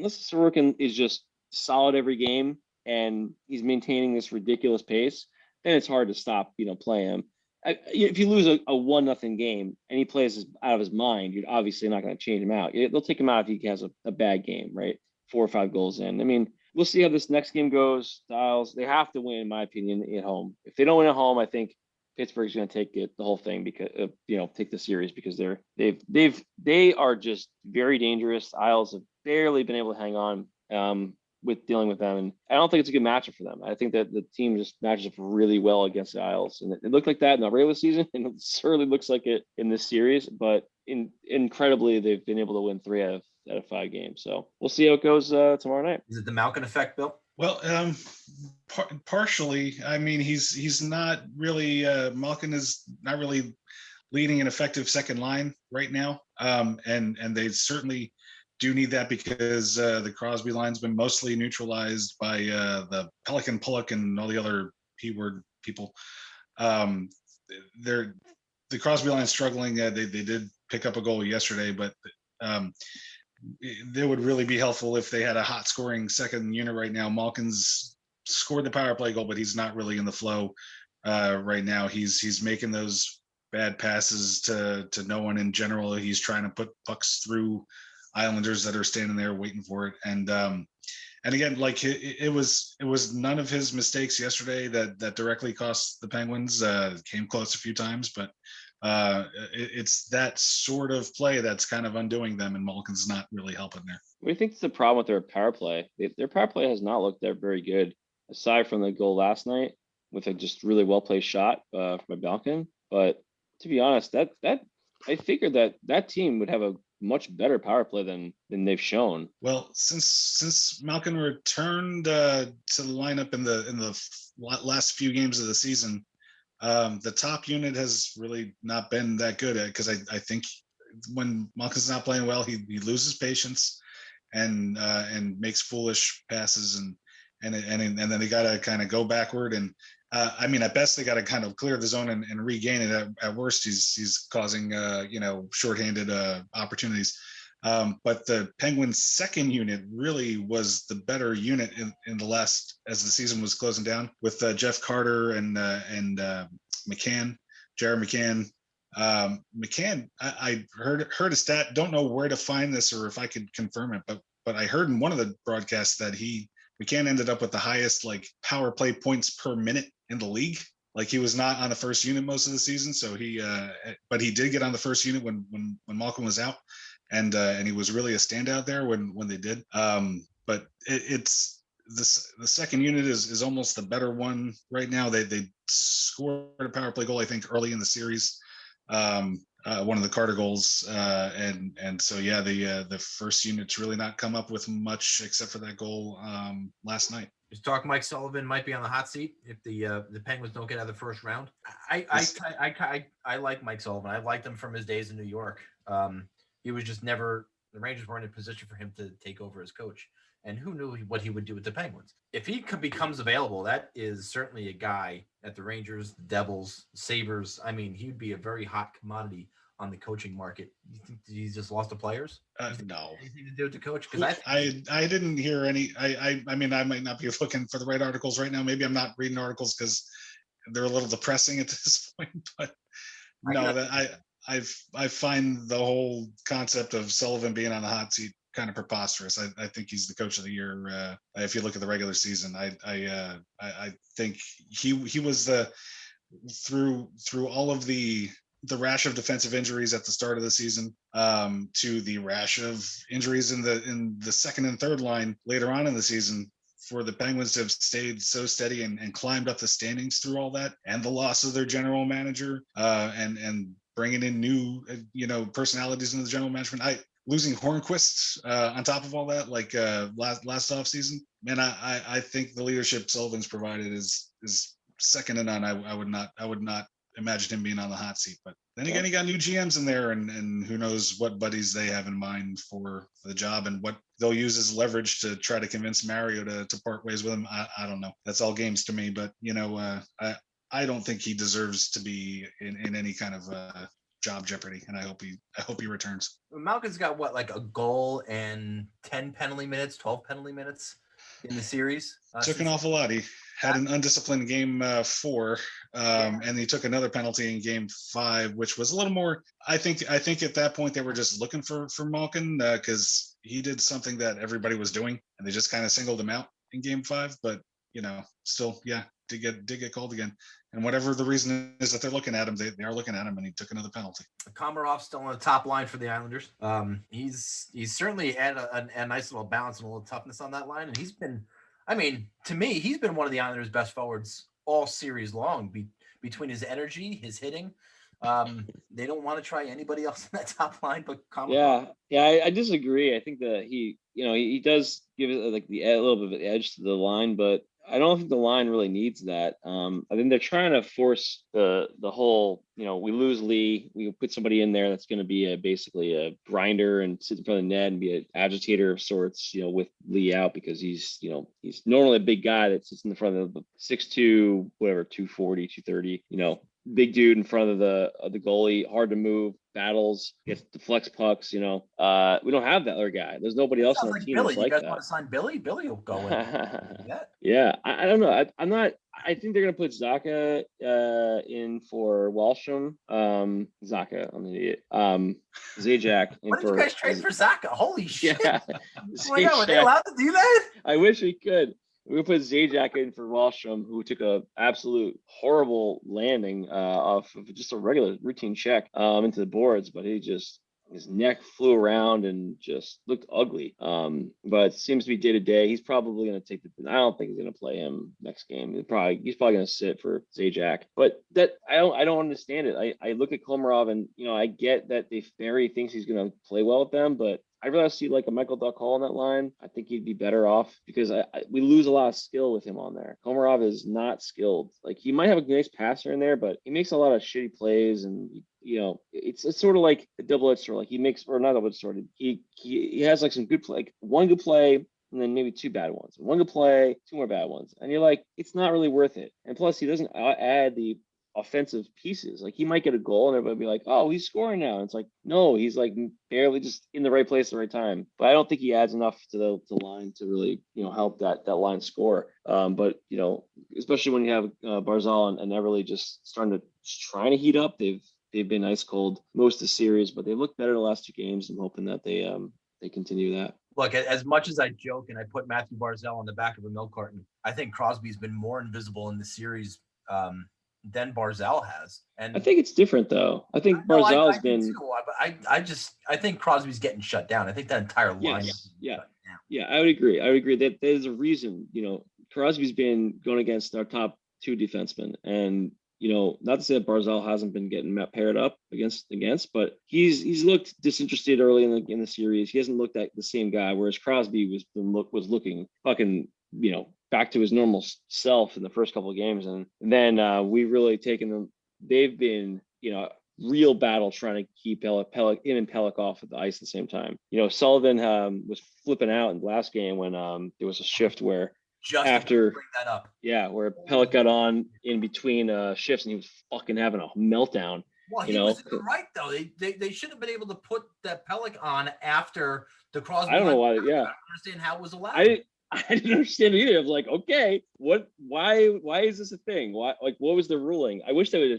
Sorokin is just solid every game and he's maintaining this ridiculous pace, then it's hard to stop, play him. If you lose a 1-0 game and he plays out of his mind, you're obviously not going to change him out. They'll take him out if he has a bad game, right? 4 or 5 goals in. I mean, we'll see how this next game goes. Styles, they have to win, in my opinion, at home. If they don't win at home, I think Pittsburgh's going to take the whole thing because take the series because they are just very dangerous. Isles have barely been able to hang on with dealing with them, and I don't think it's a good matchup for them. I think that the team just matches up really well against the Isles, and it looked like that in the regular season, and it certainly looks like it in this series. But incredibly, they've been able to win 3 out of 5 games. So we'll see how it goes tomorrow night. Is it the Malkin effect, Bill? Well, partially. I mean, he's not really. Malkin is not really leading an effective second line right now, and they certainly do need that because the Crosby line's been mostly neutralized by the Pelican Pullock and all the other P-word people. The Crosby line's struggling. They did pick up a goal yesterday, but it would really be helpful if they had a hot scoring second unit right now. Malkin's scored the power play goal, but he's not really in the flow right now. He's making those bad passes to no one in general. He's trying to put pucks through Islanders that are standing there waiting for it. And again, like it was none of his mistakes yesterday that directly cost the Penguins. Came close a few times, but it's that sort of play that's kind of undoing them, and Malkin's not really helping there. What do you think is the problem with their power play? Their power play has not looked that very good, aside from the goal last night with a just really well placed shot from Balkan. But to be honest, that I figured that team would have a much better power play than they've shown. Well, since Malkin returned to the lineup in the last few games of the season, the top unit has really not been that good at, because I think when Malkin's not playing well, he loses patience and makes foolish passes and then they got to kind of go backward. And I mean, at best they got to kind of clear the zone and regain it. At worst, he's causing shorthanded opportunities. But the Penguins' second unit really was the better unit in the last, as the season was closing down, with Jeff Carter and McCann, Jared McCann. McCann, I heard a stat. Don't know where to find this or if I could confirm it, but I heard in one of the broadcasts that McCann ended up with the highest like power play points per minute in the league. Like he was not on the first unit most of the season, so but he did get on the first unit when Malkin was out, and he was really a standout there when they did. But it's the second unit is almost the better one right now. They scored a power play goal, I think, early in the series. One of the Carter goals, and so yeah, the first unit's really not come up with much except for that goal last night. Just talk Mike Sullivan might be on the hot seat if the Penguins don't get out of the first round. I like Mike Sullivan. I liked him from his days in New York. He was just never, the Rangers weren't in a position for him to take over as coach. And who knew what he would do with the Penguins? If he becomes available, that is certainly a guy at the Rangers, the Devils, Sabres. I mean, he'd be a very hot commodity on the coaching market. You think he's just lost the players? No. Anything to do with the coach? Because I didn't hear any. I mean, I might not be looking for the right articles right now. Maybe I'm not reading articles because they're a little depressing at this point. But no, that I find the whole concept of Sullivan being on the hot seat kind of preposterous. I think he's the coach of the year. If you look at the regular season, I think he was through all of the rash of defensive injuries at the start of the season, to the rash of injuries in the second and third line later on in the season, for the Penguins to have stayed so steady and climbed up the standings through all that, and the loss of their general manager, and bringing in new personalities in the general management. Losing Hornquist on top of all that, like last off season, man, I think the leadership Sullivan's provided is second to none. I would not imagine him being on the hot seat. But then again, he got new GMs in there, and who knows what buddies they have in mind for the job and what they'll use as leverage to try to convince Mario to part ways with him. I don't know. That's all games to me. But I don't think he deserves to be in any kind of job jeopardy, and I hope he returns. Malkin's got what, like a goal and 10 penalty minutes, 12 penalty minutes in the series. Took an awful lot. He had an undisciplined game 4, and he took another penalty in game 5, which was a little more. I think at that point they were just looking for Malkin because he did something that everybody was doing, and they just kind of singled him out in game 5. But still, yeah, did get called again. And whatever the reason is that they're looking at him, they are looking at him, and he took another penalty. Komarov's still on the top line for the Islanders. He's certainly had a nice little balance and a little toughness on that line. And he's been, I mean, to me, he's been one of the Islanders' best forwards all series long. Between his energy, his hitting, they don't want to try anybody else in that top line but Komarov. Yeah, I disagree. I think that he does give it like a little bit of an edge to the line, but I don't think the line really needs that. I think they're trying to force the whole, we lose Lee, we put somebody in there that's going to be basically a grinder and sit in front of the net and be an agitator of sorts, with Lee out, because he's normally a big guy that sits in the front of the 6'2", whatever, 240, 230, big dude in front of the goalie, hard to move, battles, gets deflects pucks. We don't have that other guy. There's nobody else on Sounds our like team Billy. that's You like guys that. want to sign Billy? Billy will go in. Yeah. Yeah, I don't know. I'm not. I think they're gonna put Zaka in for Walsham. Zaka, I'm an idiot. Zajac in What did for. you guys trade for Zaka? Holy shit! Yeah, Oh my God, were they Zajac. allowed to do that? I wish we could. We put Zajac in for Wallstrom, who took a absolute horrible landing off of just a regular routine check into the boards, but his neck flew around and just looked ugly. But it seems to be day to day. He's probably going to take I don't think he's going to play him next game. He's probably going to sit for Zajac. But that I don't understand it. I look at Komarov and I get that Barry thinks he's going to play well with them, but I'd rather see like a Michael Duck Hall on that line. I think he'd be better off because we lose a lot of skill with him on there. Komarov is not skilled. Like he might have a nice passer in there, but he makes a lot of shitty plays, and it's sort of like a double-edged sword. Like he makes, or not double-edged sword. He has like some good play, like one good play, and then maybe two bad ones. One good play, two more bad ones, and you're like, it's not really worth it. And plus, he doesn't add the offensive pieces. Like he might get a goal and everybody be like, oh, he's scoring now. And it's like, no, he's like barely just in the right place at the right time. But I don't think he adds enough to the line to really, help that line score. But especially when you have Barzal and Everly just trying to heat up. They've been ice cold most of the series, but they looked better the last two games. I'm hoping that they continue that. Look, as much as I joke and I put Matthew Barzal on the back of a milk carton, I think Crosby's been more invisible in the series than Barzal has. And I think it's different though. I think Barzal has been. Too, I think Crosby's getting shut down. I think that entire line. Yeah, I would agree. That there's a reason. Crosby's been going against our top two defensemen, and not to say that Barzal hasn't been getting paired up against, but he's looked disinterested early in the series. He hasn't looked like the same guy, whereas Crosby was looking fucking back to his normal self in the first couple of games, and then we've really taken them. They've been real battle trying to keep him and Pelech off of the ice at the same time. Sullivan was flipping out in the last game when there was a shift where. Just after bring that up. Yeah, where Pelech got on in between shifts and he was fucking having a meltdown. Well, he was right though. They should have been able to put that Pelech on after the Crosby. I don't know why. Yeah, I don't understand how it was allowed. I didn't understand it either. I was like, okay, why is this a thing? What was the ruling? I wish they would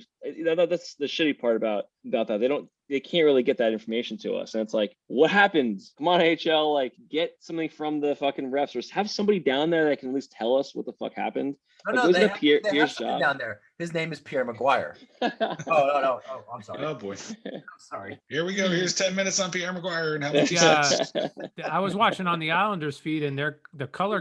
have, that's the shitty part about that. They can't really get that information to us. And it's like, what happens? Come on, HL, like get something from the fucking refs or have somebody down there that can at least tell us what the fuck happened. No, they have somebody down there. His name is Pierre McGuire. No. Oh, I'm sorry. Oh boy. I'm sorry. Here we go. Here's 10 minutes on Pierre McGuire and how much I was watching on the Islanders feed, and the color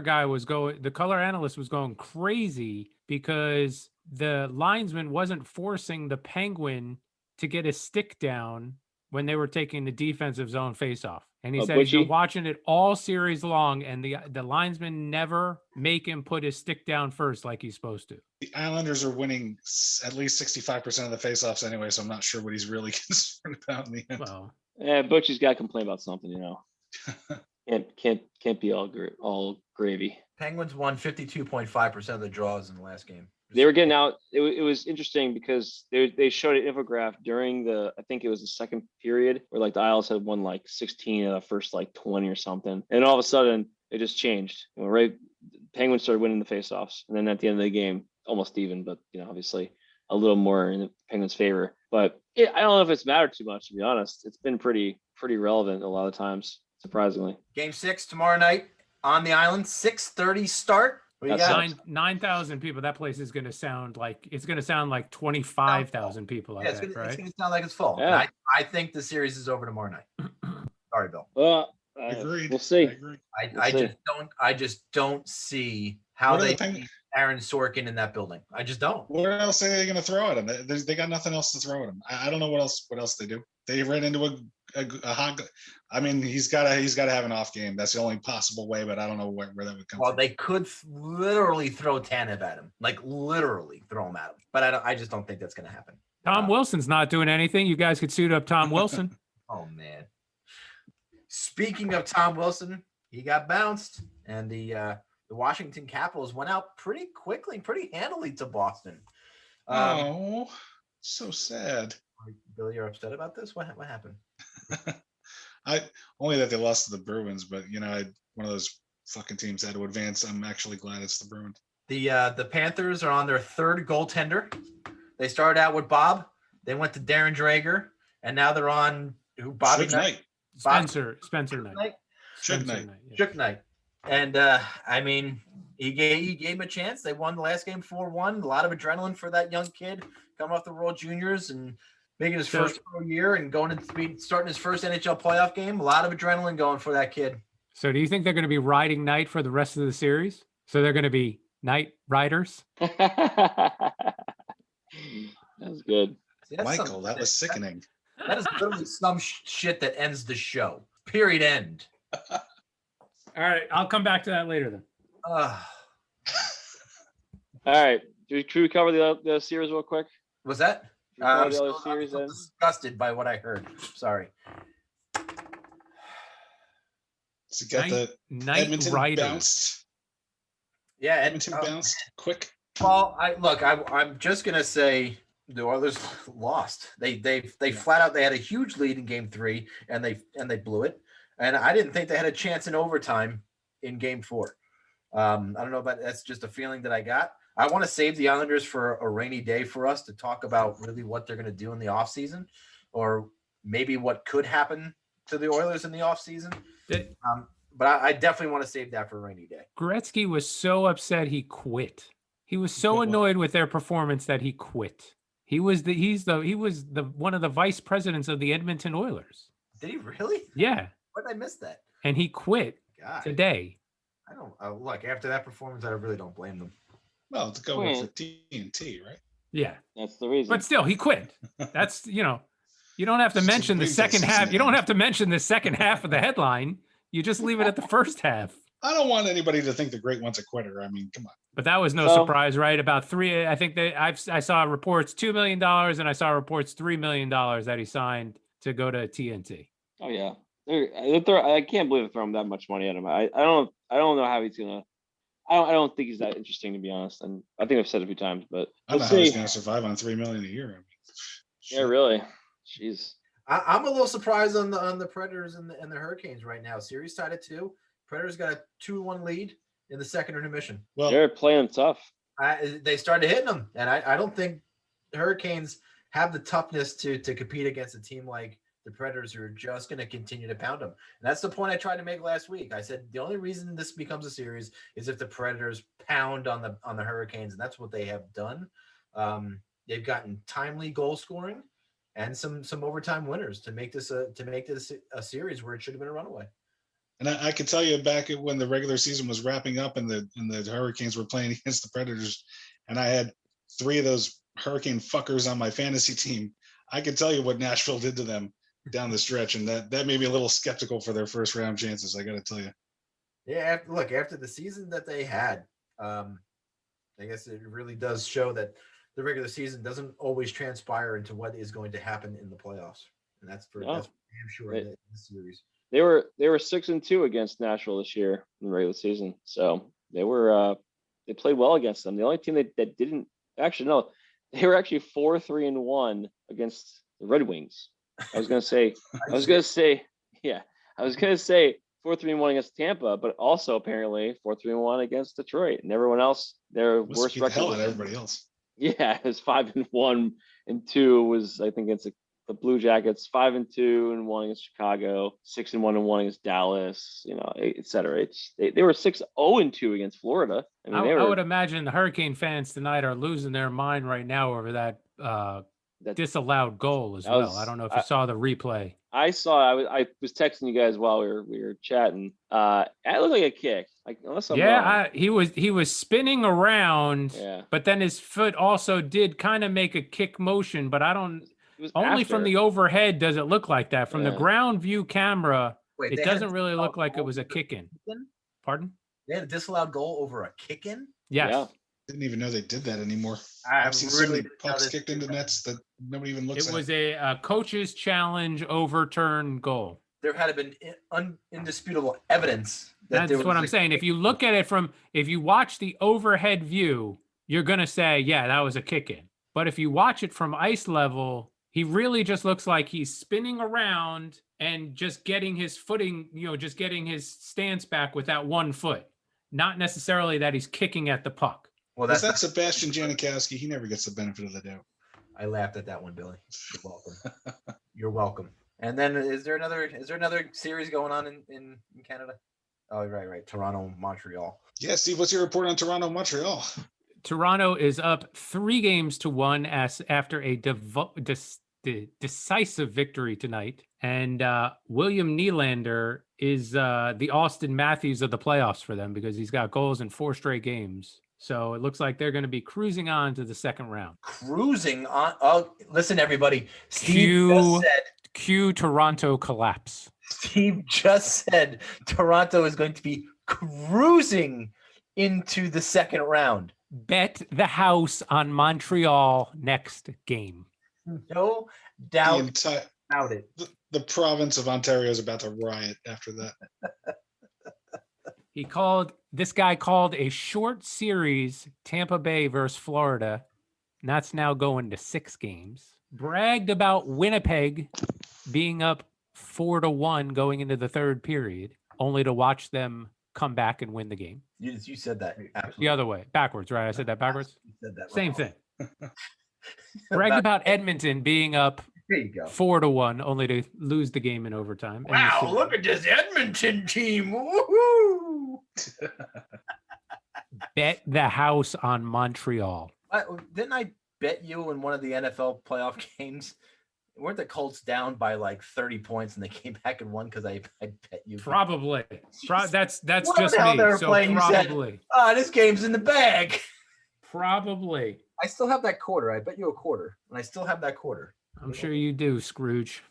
analyst was going crazy because the linesman wasn't forcing the Penguin to get a stick down when they were taking the defensive zone faceoff. And he said he's been watching it all series long, and the linesmen never make him put his stick down first like he's supposed to. The Islanders are winning at least 65% of the faceoffs anyway, so I'm not sure what he's really concerned about in the end. Well, yeah, Butchie's got to complain about something, Can't be all gravy. Penguins won 52.5% of the draws in the last game. They were getting out. It was interesting because they showed an infograph during I think it was the second period where like the Isles had won like 16 of the first like 20 or something. And all of a sudden it just changed. Penguins started winning the faceoffs. And then at the end of the game, almost even, but obviously a little more in the Penguins' favor. But I don't know if it's mattered too much, to be honest. It's been pretty relevant a lot of times, surprisingly. Game 6 tomorrow night on the island, 6:30 start. That's 9,000 people. That place is going to sound like 25,000 people. It's going to sound like it's full. Yeah. I think the series is over tomorrow night. Sorry, Bill. Well, Agreed. We'll see. I just don't see how they beat Aaron Sorkin in that building. I just don't. What else are they going to throw at him? They got nothing else to throw at him. I don't know what else they do. They ran into a hot. I mean, he's got to have an off game. That's the only possible way, but I don't know where that would come from. Well, they could literally throw Tanev at him, like literally throw him at him. But I just don't think that's going to happen. Tom Wilson's not doing anything. You guys could suit up Tom Wilson. Oh man. Speaking of Tom Wilson, he got bounced, and the Washington Capitals went out pretty quickly, pretty handily to Boston. So sad. Billy, you're upset about this? What happened? Only that they lost to the Bruins, but one of those fucking teams had to advance. I'm actually glad it's the Bruins. The Panthers are on their third goaltender. They started out with Bob, they went to Darren Drager, and now they're on Bobby Knight. Spencer Knight. Shook Knight. Shook Knight. And I mean, he gave him a chance. They won the last game 4-1. A lot of adrenaline for that young kid coming off the World Juniors and making his first pro year and starting his first NHL playoff game. A lot of adrenaline going for that kid. So do you think they're going to be riding Knight for the rest of the series? So they're going to be Knight riders? That was good. See, that's Michael, something that was sickening. That is literally some shit that ends the show. Period. End. All right, I'll come back to that later then. All right. Should we cover the series real quick? Was that? I'm I'm still disgusted by what I heard. Sorry. So got the Knight Edmonton riders. bounced. Yeah, Edmonton bounced quick. Well, I'm just gonna say the Oilers lost. They flat out they had a huge lead in Game 3 and they blew it. And I didn't think they had a chance in overtime in Game 4. I don't know, but that's just a feeling that I got. I want to save the Islanders for a rainy day for us to talk about really what they're going to do in the offseason, or maybe what could happen to the Oilers in the offseason. But I definitely want to save that for a rainy day. Gretzky was so upset he quit. He was so annoyed with their performance that he quit. He was one of the vice presidents of the Edmonton Oilers. Did he really? Yeah. What did I miss that? And he quit today. I don't look after that performance. I really don't blame them. Well, to go with the TNT, right? Yeah, that's the reason. But still, he quit. That's you don't have to mention the second half. You don't have to mention the second half of the headline. You just leave it at the first half. I don't want anybody to think the great one's a quitter. I mean, come on. But that was no surprise, right? About three. I think I saw reports $2 million, and I saw reports $3 million that he signed to go to TNT. Oh yeah, I can't believe they're throwing that much money at him. I don't know how he's gonna. I don't think he's that interesting, to be honest. And I think I've said it a few times, but I don't know how he's going to survive on $3 million a year. I mean, yeah, really. Jeez. I'm a little surprised on the Predators and the Hurricanes right now. Series tied at 2. Predators got a 2-1 lead in the second intermission. Well, they're playing tough. They started hitting them, and I don't think the Hurricanes have the toughness to compete against a team like the Predators, who are just going to continue to pound them. And that's the point I tried to make last week. I said the only reason this becomes a series is if the Predators pound on the Hurricanes, and that's what they have done. They've gotten timely goal scoring and some overtime winners to make this a series where it should have been a runaway. And I can tell you back when the regular season was wrapping up and the Hurricanes were playing against the Predators, and I had 3 of those Hurricane fuckers on my fantasy team, I can tell you what Nashville did to them down the stretch, and that made me a little skeptical for their first round chances. I got to tell you. Yeah, after the season that they had, I guess it really does show that the regular season doesn't always transpire into what is going to happen in the playoffs, and that's for damn sure in this series. They were 6-2 against Nashville this year in the regular season, so they played well against them. The only team that didn't they were actually 4-3-1 against the Red Wings. I was gonna say 4-3-1 against Tampa, but also apparently 4-3-1 against Detroit, and everyone else their worst record. Hell, everybody else. Yeah, it was 5-1 and 2 was I think against the Blue Jackets, 5-2 and 1 against Chicago, 6-1 and 1 against Dallas, et cetera. They were 6-0-2 against Florida. I would imagine the Hurricane fans tonight are losing their mind right now over that disallowed goal as well. I don't know if you saw the replay. I saw. I was texting you guys while we were chatting. It looked like a kick. Unless I'm wrong. He was spinning around. Yeah. But then his foot also did kind of make a kick motion. But I don't. Only from the overhead does it look like that. From the ground view camera, it doesn't really look like it was a kick in. Pardon? They had a disallowed goal over a kick in? Yes. Yeah. Didn't even know they did that anymore. I've seen really so many pucks kicked into nets that nobody even looks at. It was a coach's challenge overturned goal. There had been indisputable evidence. That's what I'm saying. If you look at it if you watch the overhead view, you're going to say, yeah, that was a kick in. But if you watch it from ice level, he really just looks like he's spinning around and just getting his footing, just getting his stance back with that one foot. Not necessarily that he's kicking at the puck. Well, That's that Sebastian Janikowski. He never gets the benefit of the doubt. I laughed at that one, Billy. You're welcome. You're welcome. And then is there another series going on in Canada? Oh, right. Toronto, Montreal. Yeah, Steve, what's your report on Toronto, Montreal? Toronto is up 3-1 after a decisive victory tonight. And William Nylander is the Austin Matthews of the playoffs for them because he's got goals in 4 straight games. So it looks like they're going to be cruising on to the second round. Cruising on. Oh, listen, everybody. Cue Toronto collapse. Steve just said Toronto is going to be cruising into the second round. Bet the house on Montreal next game. No doubt about it. The province of Ontario is about to riot after that. This guy called a short series Tampa Bay versus Florida. And that's now going to 6 games. Bragged about Winnipeg being up 4-1 going into the third period, only to watch them come back and win the game. You said that absolutely. The other way, backwards, right? I said that backwards. You said that Same wrong. thing. Bragged about Edmonton being up There you go. 4-1, only to lose the game in overtime. Wow, look at this Edmonton team. Woohoo! Bet the house on Montreal. Didn't I bet you in one of the NFL playoff games? Weren't the Colts down by like 30 points and they came back and won because I bet you? Probably. That's What just the hell me. they were So playing, you said, probably. this game's in the bag. Probably. I still have that quarter. I bet you a quarter, and I still have that quarter. I'm sure you do, Scrooge.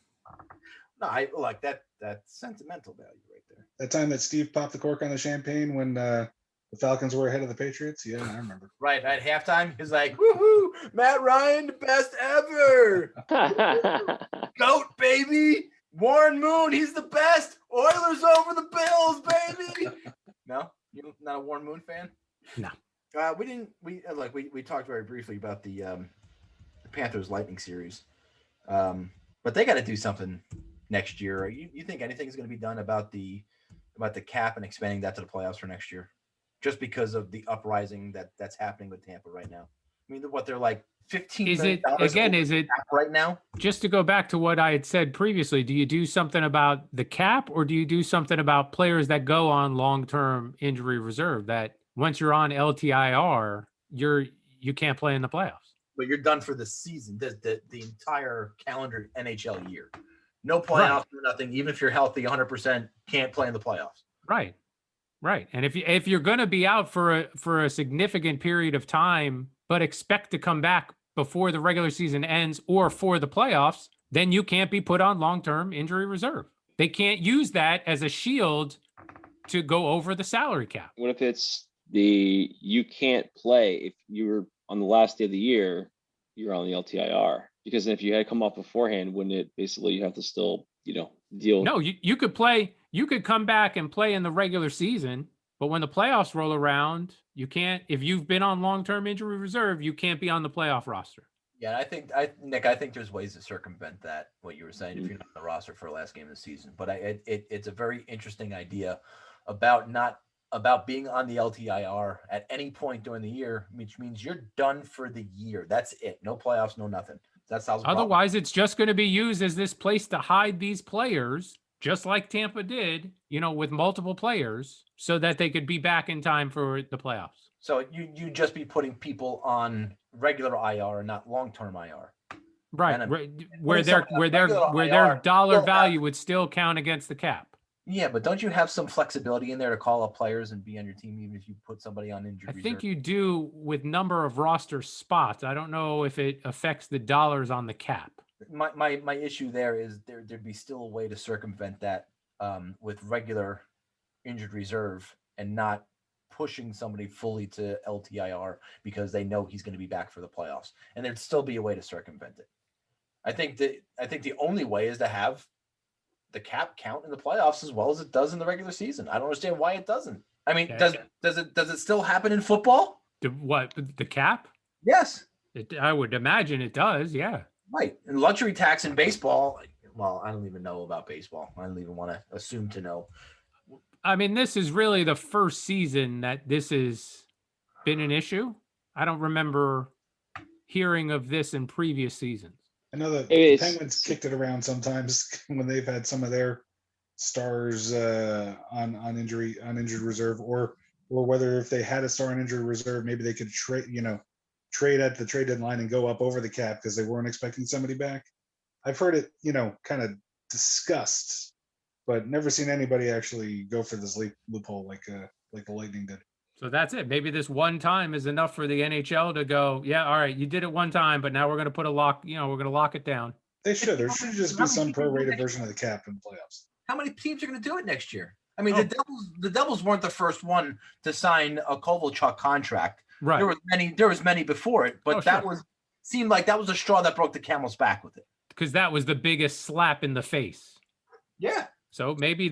No, I like that. That's sentimental value right there. That time that Steve popped the cork on the champagne when the Falcons were ahead of the Patriots? Yeah, I remember. Right at halftime, he's like, "Woohoo! Matt Ryan, the best ever! Goat, baby! Warren Moon, he's the best! Oilers over the Bills, baby!" No, you're not a Warren Moon fan? No. We talked very briefly about the Panthers Lightning series, but they got to do something next year. You think anything's going to be done about the cap and expanding that to the playoffs for next year, just because of the uprising that's happening with Tampa right now? I mean, they're like $15 million is it right now? Just to go back to what I had said previously, do you do something about the cap, or do you do something about players that go on long-term injury reserve that once you're on LTIR, you can't play in the playoffs? But you're done for the season, the entire calendar NHL year. No playoffs, no nothing. Even if you're healthy, 100%, can't play in the playoffs. Right. And if you're going to be out for a significant period of time, but expect to come back before the regular season ends or for the playoffs, then you can't be put on long-term injury reserve. They can't use that as a shield to go over the salary cap. What if it's you can't play if you're on the last day of the year, you're on the LTIR? Because if you had come up beforehand, wouldn't it basically you have to still, deal? No, you could play. You could come back and play in the regular season, but when the playoffs roll around, you can't. If you've been on long-term injury reserve, you can't be on the playoff roster. Yeah, I think there's ways to circumvent that, what you were saying, if you're not on the roster for the last game of the season. But it's a very interesting idea about being on the LTIR at any point during the year, which means you're done for the year. That's it. No playoffs, no nothing. That solves the problem. Otherwise, it's just going to be used as this place to hide these players, just like Tampa did, with multiple players, so that they could be back in time for the playoffs. So you just be putting people on regular IR and not long-term IR. Right. Where their dollar value would still count against the cap. Yeah, but don't you have some flexibility in there to call up players and be on your team even if you put somebody on injury reserve? I think you do with number of roster spots. I don't know if it affects the dollars on the cap. My issue there is there'd be still a way to circumvent that with regular injured reserve and not pushing somebody fully to LTIR because they know he's going to be back for the playoffs. And there'd still be a way to circumvent it. I think the only way is to have the cap count in the playoffs as well as it does in the regular season. I don't understand why it doesn't. I mean, does it still happen in football? The cap? Yes. I would imagine it does. Yeah. Right. And luxury tax in baseball. Well, I don't even know about baseball. I don't even want to assume to know. I mean, this is really the first season that this has been an issue. I don't remember hearing of this in previous seasons. I know that It the is- Penguins kicked it around sometimes when they've had some of their stars on injured reserve, or whether if they had a star on injured reserve, maybe they could trade at the trade deadline and go up over the cap because they weren't expecting somebody back. I've heard it, kind of discussed, but never seen anybody actually go for this loophole like the Lightning did. So that's it. Maybe this one time is enough for the NHL to go, yeah, all right, you did it one time, but now we're going to put a lock, we're going to lock it down. They should. There should just be some prorated version of the cap in the playoffs. How many teams are going to do it next year? I mean, the Devils weren't the first one to sign a Kovalchuk contract. Right. There was many before it, but seemed like that was a straw that broke the camel's back with it. Because that was the biggest slap in the face. Yeah. So maybe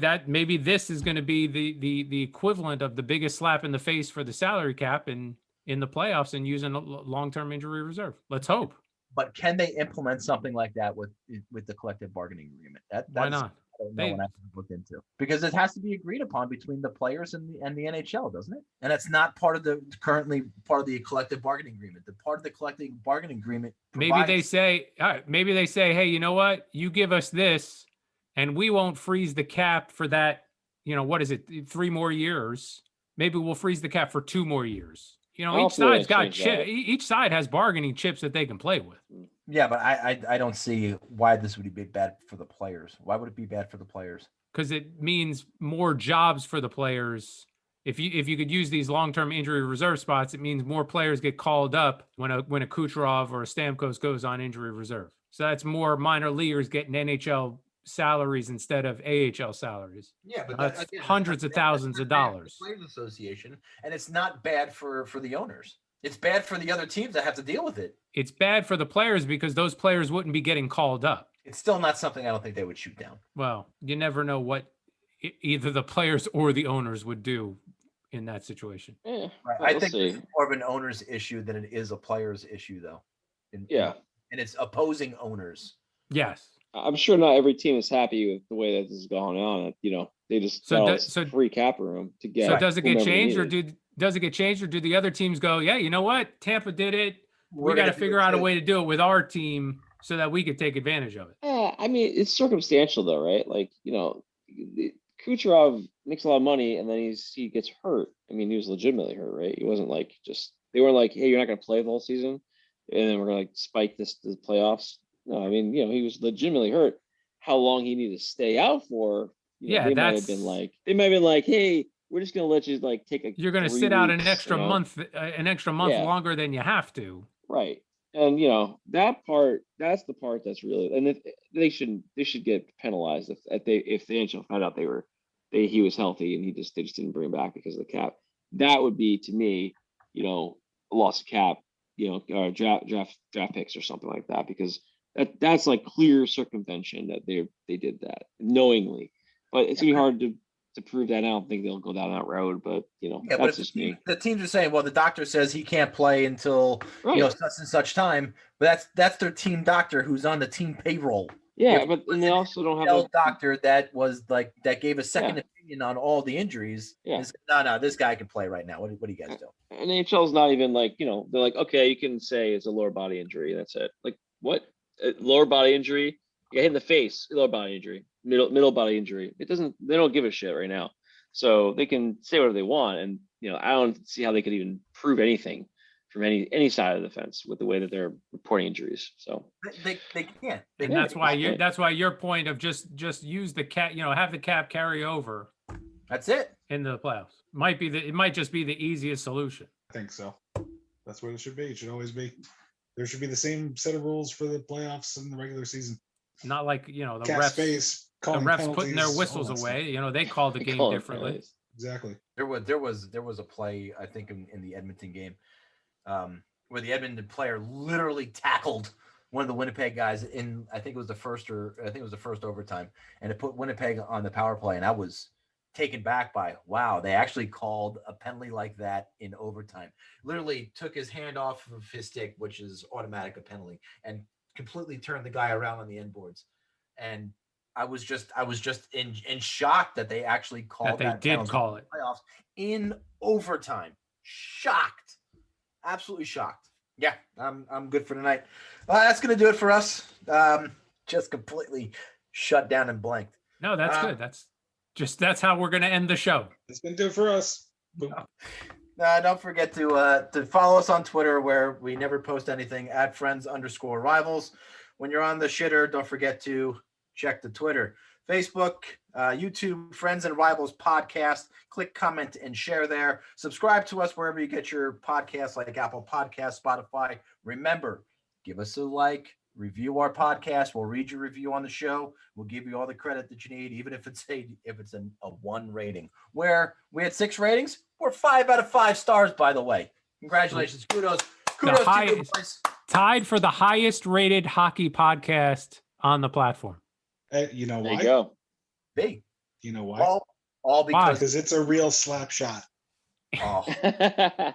this is going to be the equivalent of the biggest slap in the face for the salary cap in the playoffs and using a long-term injury reserve. Let's hope. But can they implement something like that with the collective bargaining agreement? Why not? I don't know what I have to look into, because it has to be agreed upon between the players and the NHL, doesn't it? And it's not currently part of the collective bargaining agreement. The part of the collective bargaining agreement. Maybe they say, hey, you know what? You give us this, and we won't freeze the cap for that. What is it? 3 more years. Maybe we'll freeze the cap for 2 more years. Each side's got each side has bargaining chips that they can play with. Yeah, but I don't see why this would be bad for the players. Why would it be bad for the players? Because it means more jobs for the players. If you could use these long-term injury reserve spots, it means more players get called up when a Kucherov or a Stamkos goes on injury reserve. So that's more minor leaguers getting NHL salaries instead of AHL salaries. Yeah, but that's hundreds of thousands of dollars. Players Association, and it's not bad for the owners. It's bad for the other teams that have to deal with it. It's bad for the players because those players wouldn't be getting called up. It's still not something I don't think they would shoot down. Well, you never know what either the players or the owners would do in that situation. Right. I think it's more of an owner's issue than it is a player's issue, though. And it's opposing owners. Yes. I'm sure not every team is happy with the way that this is going on. They just free cap room to get. So does it get changed, or do the other teams go, yeah, you know what, Tampa did it. We got to figure out a way to do it with our team so that we could take advantage of it. I mean, it's circumstantial though, right? Like, Kucherov makes a lot of money and then he gets hurt. I mean, he was legitimately hurt, right? He wasn't like they weren't like, hey, you're not going to play the whole season, and then we're going to spike the playoffs. No, I mean, he was legitimately hurt. How long he needed to stay out for? They might have been like, hey, we're just going to let you take a. You're going to sit out an extra month longer than you have to. Right, and that's the part that's really, and they should get penalized if the NHL found out he was healthy and they just didn't bring him back because of the cap. That would be, to me, a loss of cap, draft picks or something like that, because that's like clear circumvention that they did that knowingly. But it's gonna be hard to prove that. I don't think they'll go down that road, but that's just me. The teams are saying, well, the doctor says he can't play until such and such time, but that's their team doctor who's on the team payroll. Yeah, and they also don't have a doctor that gave a second opinion on all the injuries. Yeah, said, no, this guy can play right now. What do you guys do? And the NHL's not even they're like, okay, you can say it's a lower body injury. That's it. Like, what? Lower body injury? You got hit in the face. Lower body injury. Middle body injury. They don't give a shit right now. So they can say whatever they want, and I don't see how they could even prove anything from any side of the fence with the way that they're reporting injuries. So they can't. And that's why your point of just use the cap, have the cap carry over. That's it. In the playoffs. It might just be the easiest solution. I think so. That's what it should be. It should always be. There should be the same set of rules for the playoffs and the regular season. Not like, the cap refs. Space. The refs putting their whistles away. They call the game differently. Exactly. There was a play, I think, in the Edmonton game, where the Edmonton player literally tackled one of the Winnipeg guys in, I think it was the first overtime, and it put Winnipeg on the power play, and that was taken back by, wow, they actually called a penalty like that in overtime. Literally took his hand off of his stick, which is automatic a penalty, and completely turned the guy around on the end boards. And I was just in shock that they actually called That they did call it. playoffs in overtime. Shocked. Absolutely shocked. Yeah, I'm good for tonight. That's gonna do it for us. Just completely shut down and blanked. No, that's good. That's how we're gonna end the show. It's gonna do it for us. Boom. Don't forget to follow us on Twitter, where we never post anything at friends_rivals. When you're on the shitter, don't forget to check the Twitter, Facebook, YouTube, Friends and Rivals Podcast. Click, comment, and share there. Subscribe to us wherever you get your podcasts, like Apple Podcasts, Spotify. Remember, give us a like, review our podcast. We'll read your review on the show. We'll give you all the credit that you need, even if it's a 1 rating. Where we had 6 ratings, we're 5 out of 5 stars, by the way. Congratulations. Kudos to you, boys. Tied for the highest rated hockey podcast on the platform. You know There why? you go. Big. You know why? All because Because it's a real slap shot. oh, There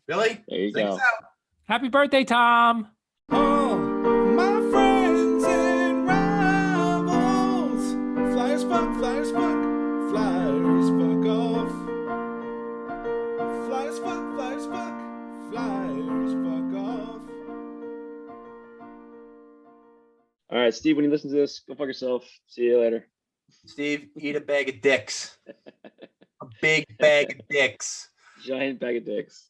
Billy, you sing go. us out. Happy birthday, Tom. Oh, my friends and rivals. Flyers fuck, flyers fuck, flyers fuck off. Flyers fuck, flyers fuck, flyers fuck off. All right, Steve, when you listen to this, go fuck yourself. See you later. Steve, eat a bag of dicks. A big bag of dicks. Giant bag of dicks.